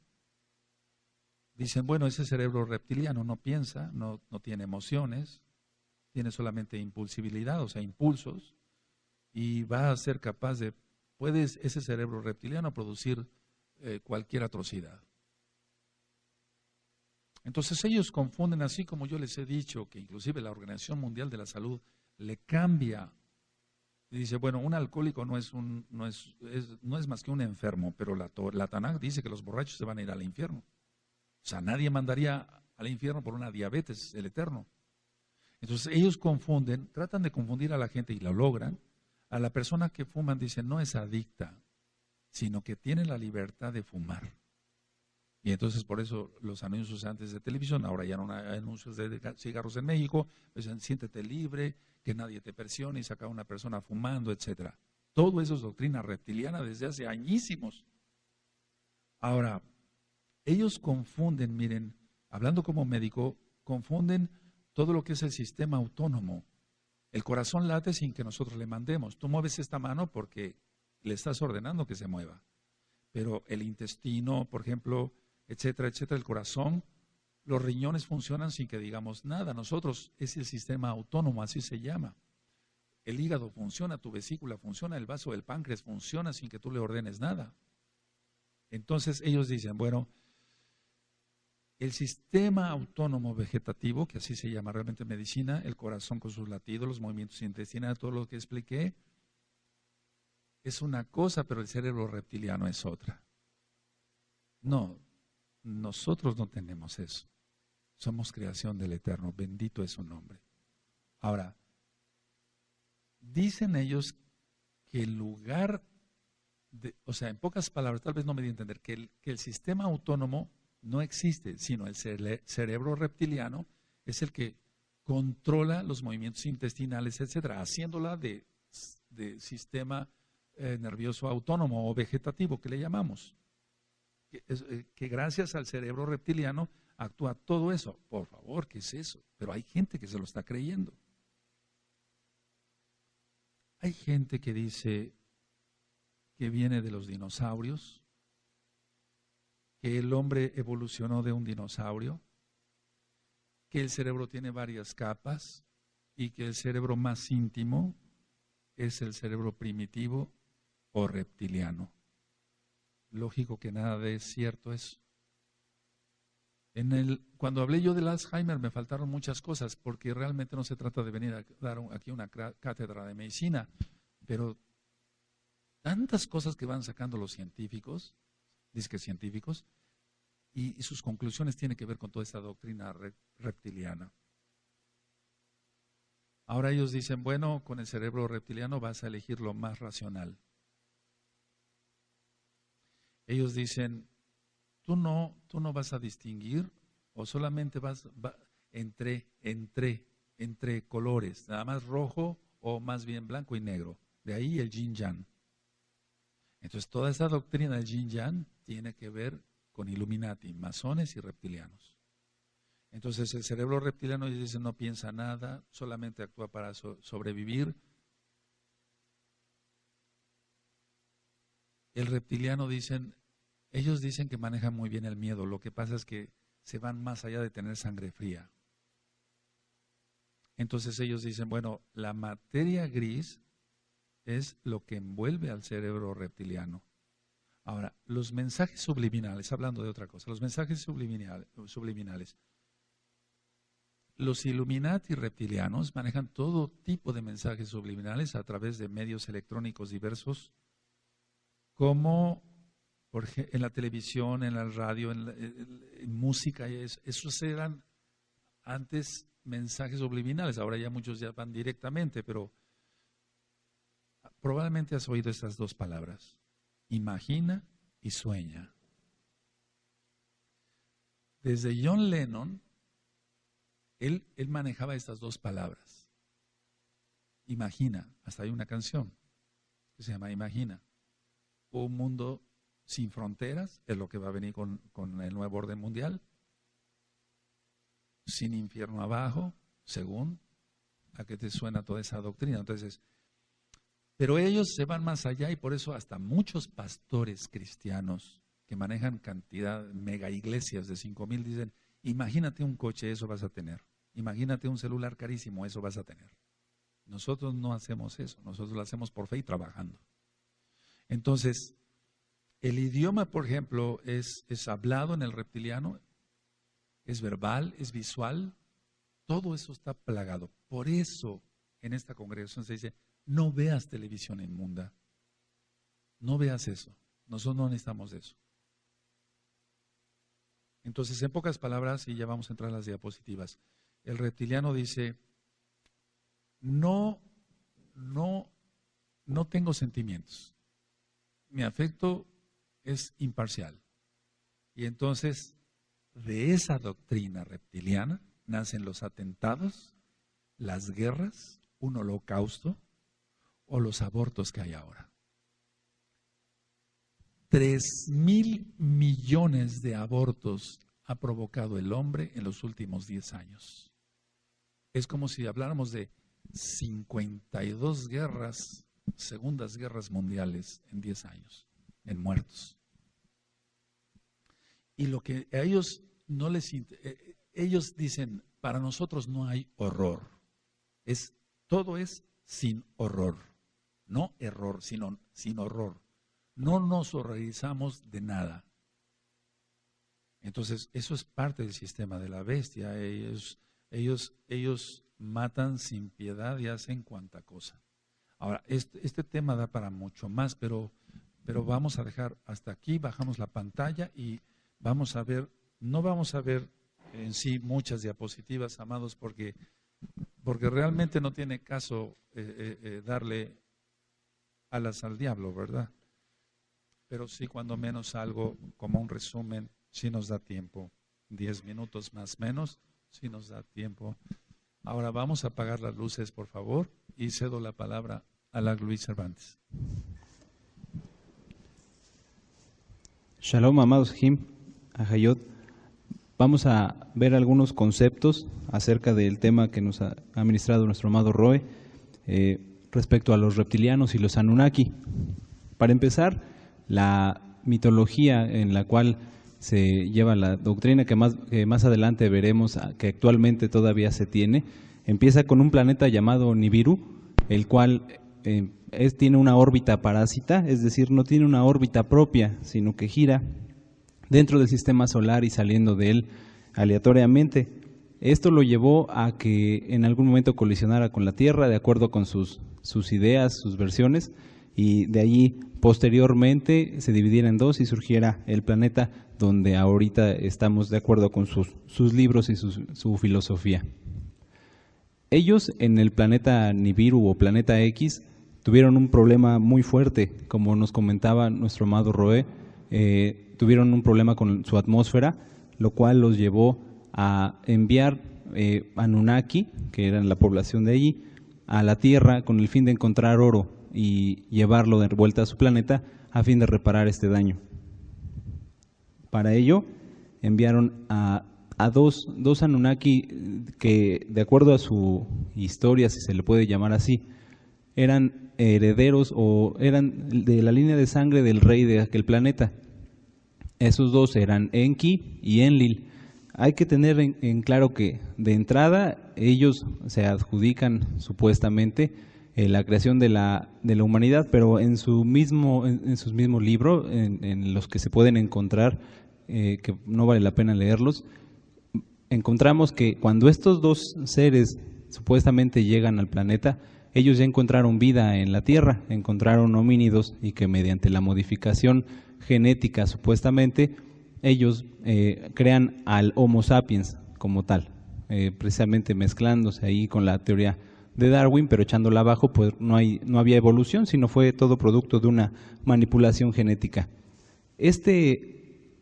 [SPEAKER 1] Dicen, bueno, ese cerebro reptiliano no piensa, no tiene emociones, tiene solamente impulsibilidad, o sea, impulsos, y va a ser capaz de, ese cerebro reptiliano producir cualquier atrocidad. Entonces ellos confunden, así como yo les he dicho, que inclusive la Organización Mundial de la Salud le cambia, y dice, bueno, un alcohólico no es más que un enfermo, pero la Tanaj dice que los borrachos se van a ir al infierno. O sea, nadie mandaría al infierno por una diabetes, el eterno. Entonces ellos tratan de confundir a la gente y lo logran. A la persona que fuman dicen, no es adicta, sino que tiene la libertad de fumar. Y entonces por eso los anuncios antes de televisión, ahora ya no hay anuncios de cigarros en México, dicen, siéntete libre, que nadie te presione y saca a una persona fumando, etcétera. Todo eso es doctrina reptiliana desde hace añísimos. Ahora, ellos confunden, miren, hablando como médico, confunden todo lo que es el sistema autónomo. El corazón late sin que nosotros le mandemos. Tú mueves esta mano porque le estás ordenando que se mueva. Pero el intestino, por ejemplo, etcétera, etcétera, el corazón, los riñones funcionan sin que digamos nada. Nosotros es el sistema autónomo, así se llama. El hígado funciona, tu vesícula funciona, el vaso del páncreas funciona sin que tú le ordenes nada. Entonces ellos dicen, bueno, el sistema autónomo vegetativo, que así se llama realmente en medicina, el corazón con sus latidos, los movimientos intestinales, todo lo que expliqué, es una cosa, pero el cerebro reptiliano es otra. No, nosotros no tenemos eso. Somos creación del Eterno, bendito es su nombre. Ahora, dicen ellos que el lugar, o sea, en pocas palabras, tal vez no me di a entender, que el sistema autónomo no existe, sino el cerebro reptiliano es el que controla los movimientos intestinales, etcétera, haciéndola de sistema nervioso autónomo o vegetativo, que le llamamos. Que gracias al cerebro reptiliano actúa todo eso. Por favor, ¿qué es eso? Pero hay gente que se lo está creyendo. Hay gente que dice que viene de los dinosaurios, que el hombre evolucionó de un dinosaurio, que el cerebro tiene varias capas y que el cerebro más íntimo es el cerebro primitivo o reptiliano. Lógico que nada de cierto eso. Cuando hablé yo del Alzheimer me faltaron muchas cosas, porque realmente no se trata de venir a dar aquí una cátedra de medicina, pero tantas cosas que van sacando los científicos, disque científicos, y sus conclusiones tienen que ver con toda esta doctrina reptiliana. Ahora ellos dicen, bueno, con el cerebro reptiliano vas a elegir lo más racional. Ellos dicen, tú no vas a distinguir o solamente vas entre colores, nada más rojo o más bien blanco y negro. De ahí el yin yang. Entonces toda esa doctrina del yin yang tiene que ver con Illuminati, masones y reptilianos. Entonces el cerebro reptiliano dice no piensa nada, solamente actúa para sobrevivir. El reptiliano ellos dicen que manejan muy bien el miedo, lo que pasa es que se van más allá de tener sangre fría. Entonces ellos dicen, bueno, la materia gris es lo que envuelve al cerebro reptiliano. Ahora, los mensajes subliminales, hablando de otra cosa, los mensajes subliminales. Los Illuminati reptilianos manejan todo tipo de mensajes subliminales a través de medios electrónicos diversos, como en la televisión, en la radio, en música, esos eran antes mensajes subliminales, ahora ya muchos ya van directamente, pero probablemente has oído estas dos palabras, imagina y sueña. Desde John Lennon, él manejaba estas dos palabras, imagina, hasta hay una canción que se llama Imagina, un mundo sin fronteras, es lo que va a venir con el nuevo orden mundial, sin infierno abajo, según a qué te suena toda esa doctrina. Entonces, pero ellos se van más allá y por eso hasta muchos pastores cristianos que manejan cantidad, mega iglesias de 5,000 dicen, imagínate un coche, eso vas a tener. Imagínate un celular carísimo, eso vas a tener. Nosotros no hacemos eso, nosotros lo hacemos por fe y trabajando. Entonces, el idioma, por ejemplo, es hablado en el reptiliano, es verbal, es visual, todo eso está plagado. Por eso en esta congregación se dice, no veas televisión inmunda, no veas eso, nosotros no necesitamos eso. Entonces, en pocas palabras, y ya vamos a entrar a las diapositivas, el reptiliano dice, no tengo sentimientos, mi afecto es imparcial. Y entonces, de esa doctrina reptiliana nacen los atentados, las guerras, un holocausto o los abortos que hay ahora. 3,000 millones de abortos ha provocado el hombre en los últimos 10 años. Es como si habláramos de 52 guerras, segundas guerras mundiales en 10 años, en muertos. Y lo que a ellos no les ellos dicen, para nosotros no hay horror. Todo es sin horror. No error, sino sin horror. No nos horrorizamos de nada. Entonces, eso es parte del sistema de la bestia. Ellos matan sin piedad y hacen cuanta cosa. Ahora, este tema da para mucho más, pero vamos a dejar hasta aquí, bajamos la pantalla y vamos a ver, no vamos a ver en sí muchas diapositivas, amados, porque realmente no tiene caso darle alas al diablo, ¿verdad? Pero sí, cuando menos algo como un resumen, sí nos da tiempo. 10 minutos más o menos, sí nos da tiempo. Ahora vamos a apagar las luces, por favor, y cedo la palabra a la Luis Cervantes.
[SPEAKER 2] Shalom, amados Jim, Ahayot. Vamos a ver algunos conceptos acerca del tema que nos ha ministrado nuestro amado Roe respecto a los reptilianos y los Anunnaki. Para empezar, la mitología en la cual se lleva la doctrina que más adelante veremos, que actualmente todavía se tiene, empieza con un planeta llamado Nibiru, el cual tiene una órbita parásita, es decir, no tiene una órbita propia, sino que gira dentro del sistema solar y saliendo de él aleatoriamente. Esto lo llevó a que en algún momento colisionara con la Tierra, de acuerdo con sus ideas, sus versiones, y de allí posteriormente se dividiera en dos y surgiera el planeta donde ahorita estamos de acuerdo con sus libros y su filosofía. Ellos en el planeta Nibiru o planeta X tuvieron un problema muy fuerte, como nos comentaba nuestro amado Roe, tuvieron un problema con su atmósfera, lo cual los llevó a enviar Anunnaki, que eran la población de allí, a la Tierra con el fin de encontrar oro y llevarlo de vuelta a su planeta a fin de reparar este daño. Para ello enviaron a dos Anunnaki que, de acuerdo a su historia, si se le puede llamar así, eran herederos o eran de la línea de sangre del rey de aquel planeta. Esos dos eran Enki y Enlil. Hay que tener en claro que de entrada ellos se adjudican supuestamente la creación de la humanidad, pero en sus mismos libros, en los que se pueden encontrar, que no vale la pena leerlos, encontramos que cuando estos dos seres supuestamente llegan al planeta, ellos ya encontraron vida en la Tierra, encontraron homínidos y que mediante la modificación genética supuestamente ellos crean al Homo sapiens como tal, precisamente mezclándose ahí con la teoría de Darwin, pero echándola abajo, pues no había evolución, sino fue todo producto de una manipulación genética. Este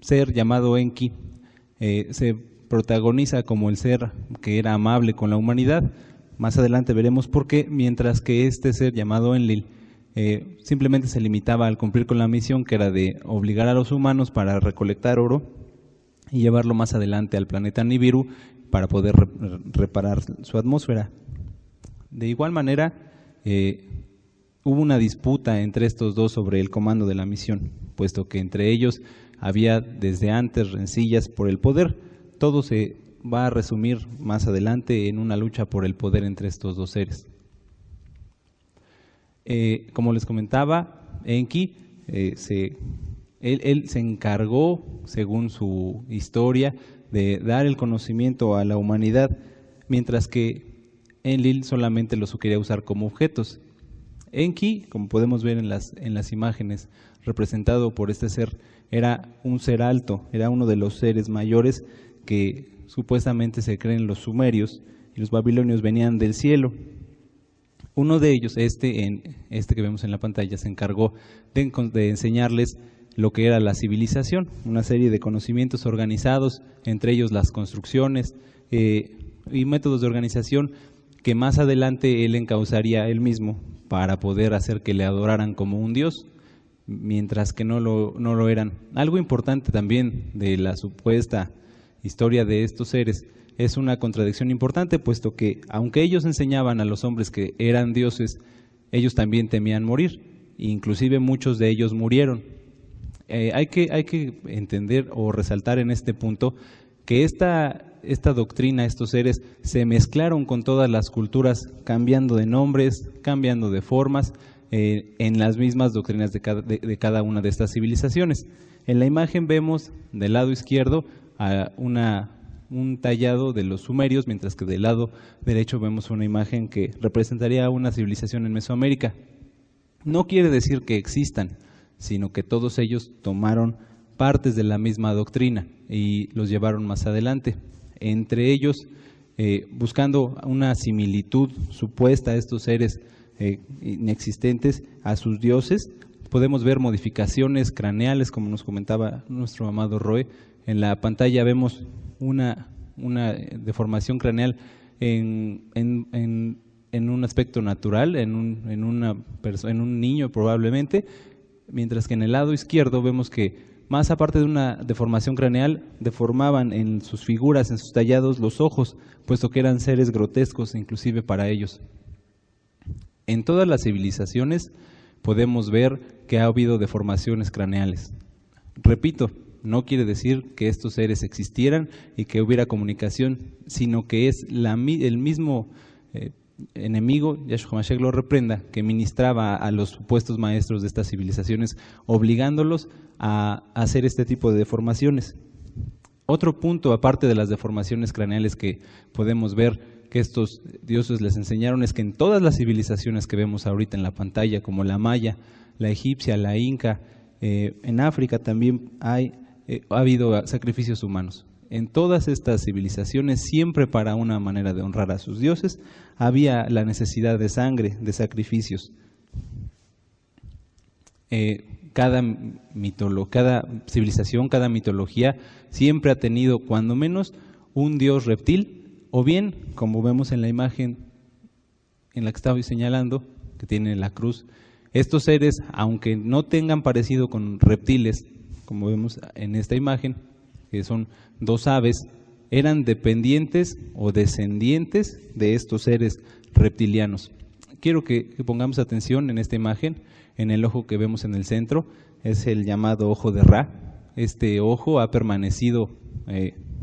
[SPEAKER 2] ser llamado Enki se protagoniza como el ser que era amable con la humanidad. Más adelante veremos por qué, mientras que este ser llamado Enlil simplemente se limitaba al cumplir con la misión, que era de obligar a los humanos para recolectar oro y llevarlo más adelante al planeta Nibiru para poder reparar su atmósfera. De igual manera, hubo una disputa entre estos dos sobre el comando de la misión, puesto que entre ellos había desde antes rencillas por el poder. Todo se va a resumir más adelante en una lucha por el poder entre estos dos seres. Como les comentaba, Enki, él se encargó, según su historia, de dar el conocimiento a la humanidad, mientras que Enlil solamente los quería usar como objetos. Enki, como podemos ver en las imágenes, representado por este ser, era un ser alto, era uno de los seres mayores que supuestamente se creen los sumerios, y los babilonios venían del cielo. Uno de ellos, este que vemos en la pantalla, se encargó de enseñarles lo que era la civilización, una serie de conocimientos organizados, entre ellos las construcciones y métodos de organización que más adelante él encauzaría él mismo para poder hacer que le adoraran como un dios, mientras que no lo eran. Algo importante también de la supuesta historia de estos seres es una contradicción importante, puesto que aunque ellos enseñaban a los hombres que eran dioses, ellos también temían morir, inclusive muchos de ellos murieron. Hay que entender o resaltar en este punto que esta doctrina, estos seres, se mezclaron con todas las culturas, cambiando de nombres, cambiando de formas, en las mismas doctrinas de cada una de estas civilizaciones. En la imagen vemos del lado izquierdo a un tallado de los sumerios, mientras que del lado derecho vemos una imagen que representaría una civilización en Mesoamérica. No quiere decir que existan, sino que todos ellos tomaron partes de la misma doctrina y los llevaron más adelante. Entre ellos, buscando una similitud supuesta a estos seres inexistentes, a sus dioses, podemos ver modificaciones craneales, como nos comentaba nuestro amado Roe. En la pantalla vemos una deformación craneal en un aspecto natural, en un niño probablemente, mientras que en el lado izquierdo vemos que más aparte de una deformación craneal, deformaban en sus figuras, en sus tallados, los ojos, puesto que eran seres grotescos inclusive para ellos. En todas las civilizaciones podemos ver que ha habido deformaciones craneales. Repito, no quiere decir que estos seres existieran y que hubiera comunicación, sino que es el mismo enemigo, Yahshua Mashiach lo reprenda, que ministraba a los supuestos maestros de estas civilizaciones, obligándolos a hacer este tipo de deformaciones. Otro punto, aparte de las deformaciones craneales que podemos ver que estos dioses les enseñaron, es que en todas las civilizaciones que vemos ahorita en la pantalla, como la maya, la egipcia, la inca, en África también ha habido sacrificios humanos. En todas estas civilizaciones, siempre para una manera de honrar a sus dioses, había la necesidad de sangre, de sacrificios. Cada civilización, cada mitología, siempre ha tenido cuando menos un dios reptil, o bien, como vemos en la imagen en la que estaba señalando, que tiene la cruz, estos seres, aunque no tengan parecido con reptiles, como vemos en esta imagen, que son dos aves, eran dependientes o descendientes de estos seres reptilianos. Quiero que pongamos atención en esta imagen, en el ojo que vemos en el centro, es el llamado ojo de Ra. Este ojo ha permanecido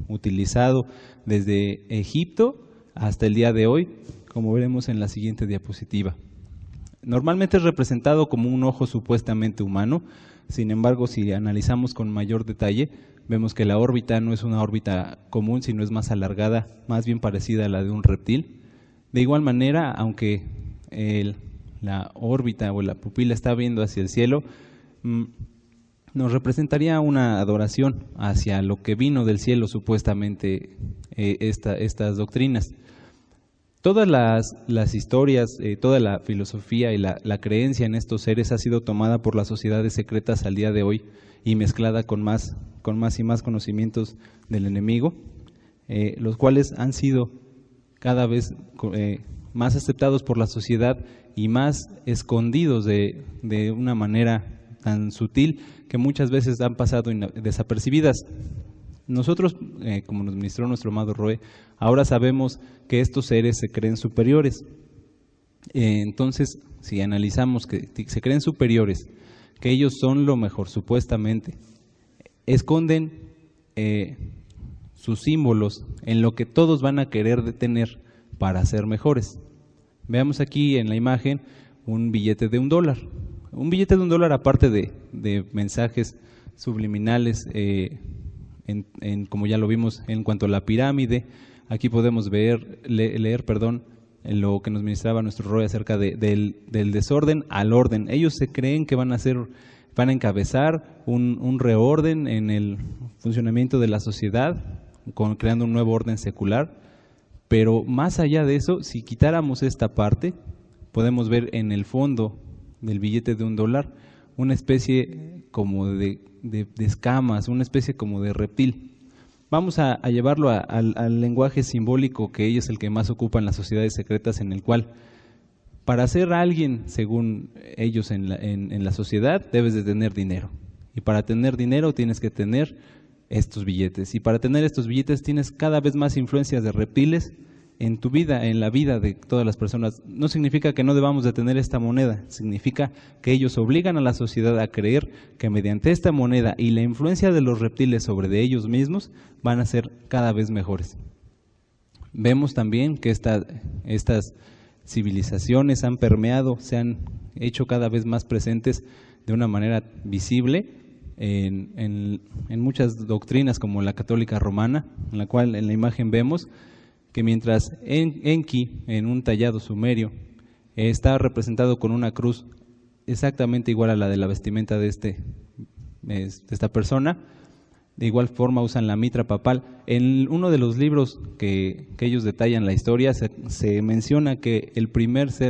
[SPEAKER 2] utilizado desde Egipto hasta el día de hoy, como veremos en la siguiente diapositiva. Normalmente es representado como un ojo supuestamente humano, sin embargo, si analizamos con mayor detalle, vemos que la órbita no es una órbita común, sino es más alargada, más bien parecida a la de un reptil. De igual manera, aunque la órbita o la pupila está viendo hacia el cielo, nos representaría una adoración hacia lo que vino del cielo supuestamente estas doctrinas. Todas las historias, toda la filosofía y la creencia en estos seres ha sido tomada por las sociedades secretas al día de hoy y mezclada con más y más conocimientos del enemigo, los cuales han sido cada vez más aceptados por la sociedad y más escondidos de una manera tan sutil que muchas veces han pasado desapercibidas. Nosotros, como nos ministró nuestro amado Roe, ahora sabemos que estos seres se creen superiores. Entonces, si analizamos que se creen superiores, que ellos son lo mejor supuestamente, esconden sus símbolos en lo que todos van a querer detener para ser mejores. Veamos aquí en la imagen un billete de $1. Un billete de $1, aparte de mensajes subliminales, como ya lo vimos en cuanto a la pirámide, aquí podemos leer lo que nos ministraba nuestro Roy acerca del desorden al orden. Ellos se creen que van a encabezar un reorden en el funcionamiento de la sociedad, creando un nuevo orden secular, pero más allá de eso, si quitáramos esta parte, podemos ver en el fondo del billete de $1 una especie como de escamas, una especie como de reptil. Vamos a llevarlo al lenguaje simbólico, que ellos es el que más ocupan las sociedades secretas, en el cual para ser alguien, según ellos en la sociedad, debes de tener dinero. Y para tener dinero tienes que tener estos billetes. Y para tener estos billetes tienes cada vez más influencias de reptiles en tu vida, en la vida de todas las personas. No significa que no debamos de tener esta moneda, significa que ellos obligan a la sociedad a creer que mediante esta moneda y la influencia de los reptiles sobre de ellos mismos van a ser cada vez mejores. Vemos también que estas civilizaciones han permeado, se han hecho cada vez más presentes de una manera visible en muchas doctrinas como la católica romana, en la cual en la imagen vemos que mientras Enki, en un tallado sumerio, está representado con una cruz exactamente igual a la de la vestimenta de esta persona, de igual forma usan la mitra papal. En uno de los libros que ellos detallan la historia, se menciona que los primeros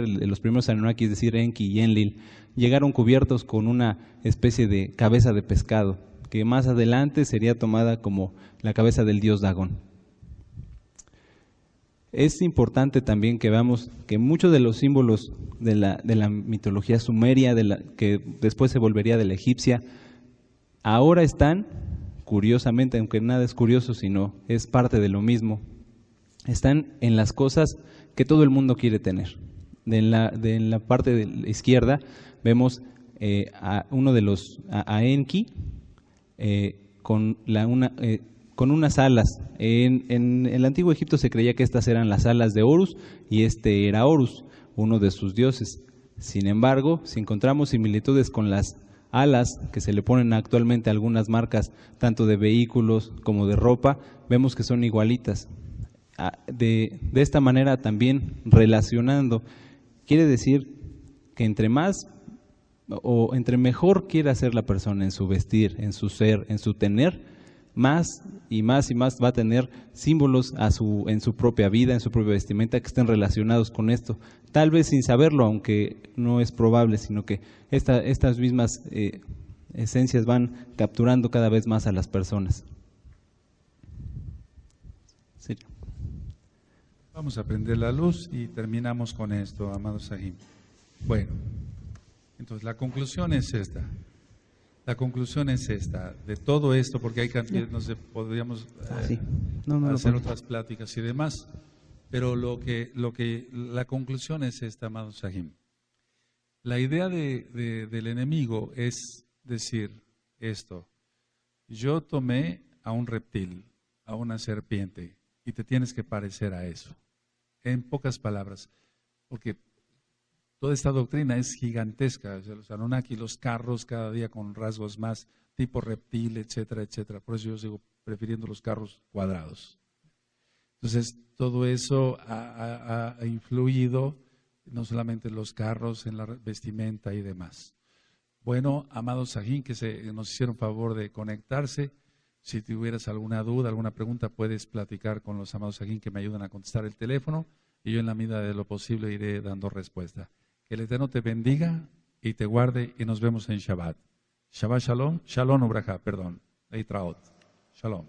[SPEAKER 2] Anunnaki, es decir, Enki y Enlil, llegaron cubiertos con una especie de cabeza de pescado, que más adelante sería tomada como la cabeza del dios Dagón. Es importante también que veamos que muchos de los símbolos de la mitología sumeria, que después se volvería de la egipcia, ahora están, curiosamente, aunque nada es curioso, sino es parte de lo mismo, están en las cosas que todo el mundo quiere tener. En la parte de la izquierda vemos a Enki con unas alas. En el antiguo Egipto se creía que estas eran las alas de Horus y este era Horus, uno de sus dioses. Sin embargo, si encontramos similitudes con las alas que se le ponen actualmente a algunas marcas, tanto de vehículos como de ropa, vemos que son igualitas. De esta manera también relacionando, quiere decir que entre mejor quiera ser la persona en su vestir, en su ser, en su tener, más y más y más va a tener símbolos en su propia vida, en su propia vestimenta, que estén relacionados con esto. Tal vez sin saberlo, aunque no es probable, sino que estas mismas esencias van capturando cada vez más a las personas. Sí.
[SPEAKER 1] Vamos a prender la luz y terminamos con esto, amados Sahim. Bueno, entonces la conclusión es esta. La conclusión es esta, de todo esto, porque hay cantidad, no sé, podríamos hacer otras pláticas y demás, pero la conclusión es esta, amado Sahim. La idea del enemigo es decir esto: yo tomé a un reptil, a una serpiente, y te tienes que parecer a eso. En pocas palabras, porque toda esta doctrina es gigantesca. Los Anunnaki, los carros cada día con rasgos más tipo reptil, etcétera, etcétera. Por eso yo sigo prefiriendo los carros cuadrados. Entonces, todo eso ha influido no solamente en los carros, en la vestimenta y demás. Bueno, amados Sahim, que nos hicieron favor de conectarse. Si tuvieras alguna duda, alguna pregunta, puedes platicar con los amados Sahim que me ayudan a contestar el teléfono y yo en la medida de lo posible iré dando respuesta. Que el Eterno te bendiga y te guarde y nos vemos en Shabbat. Shabbat Shalom, Shalom Ubraja, perdón, Leitraot, Shalom.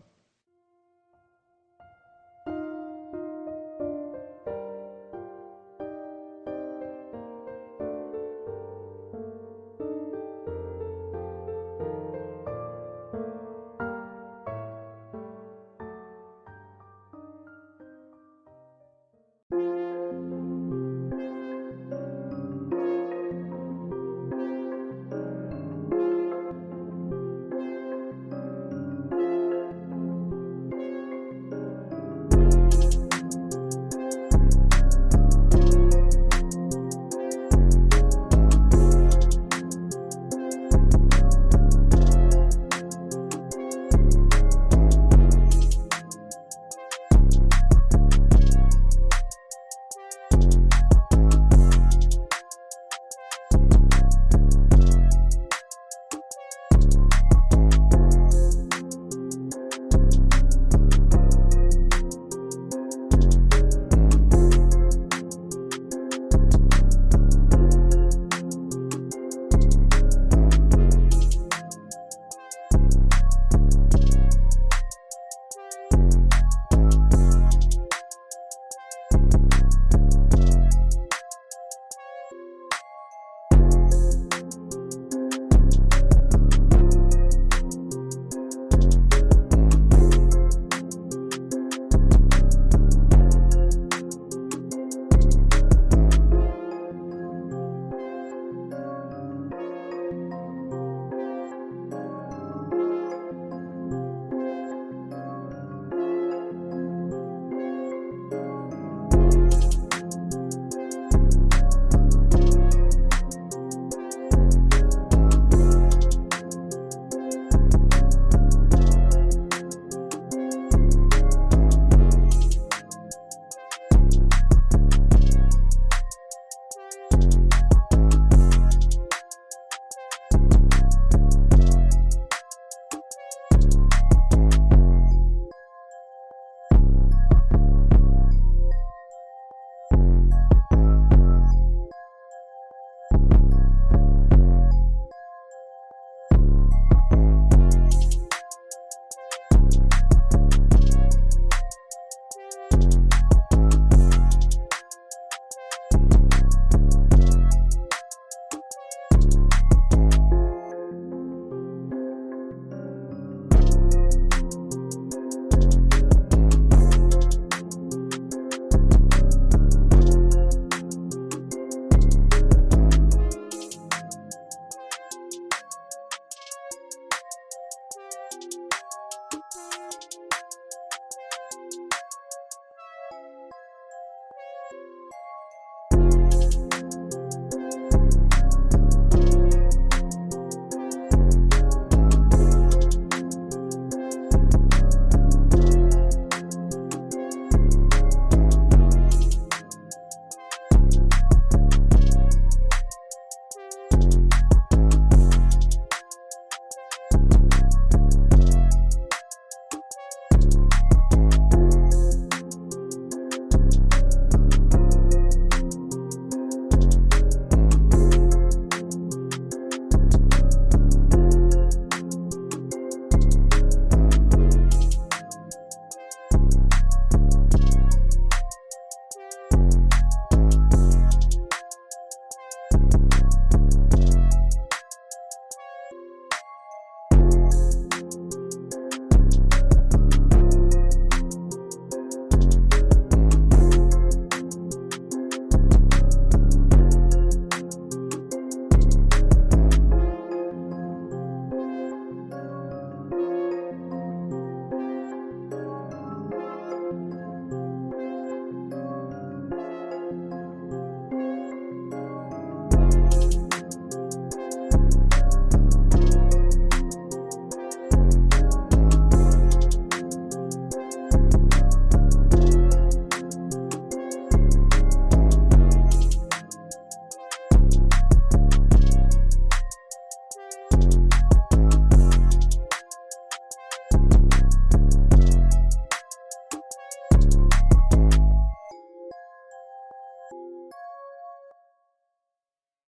[SPEAKER 3] Thank you.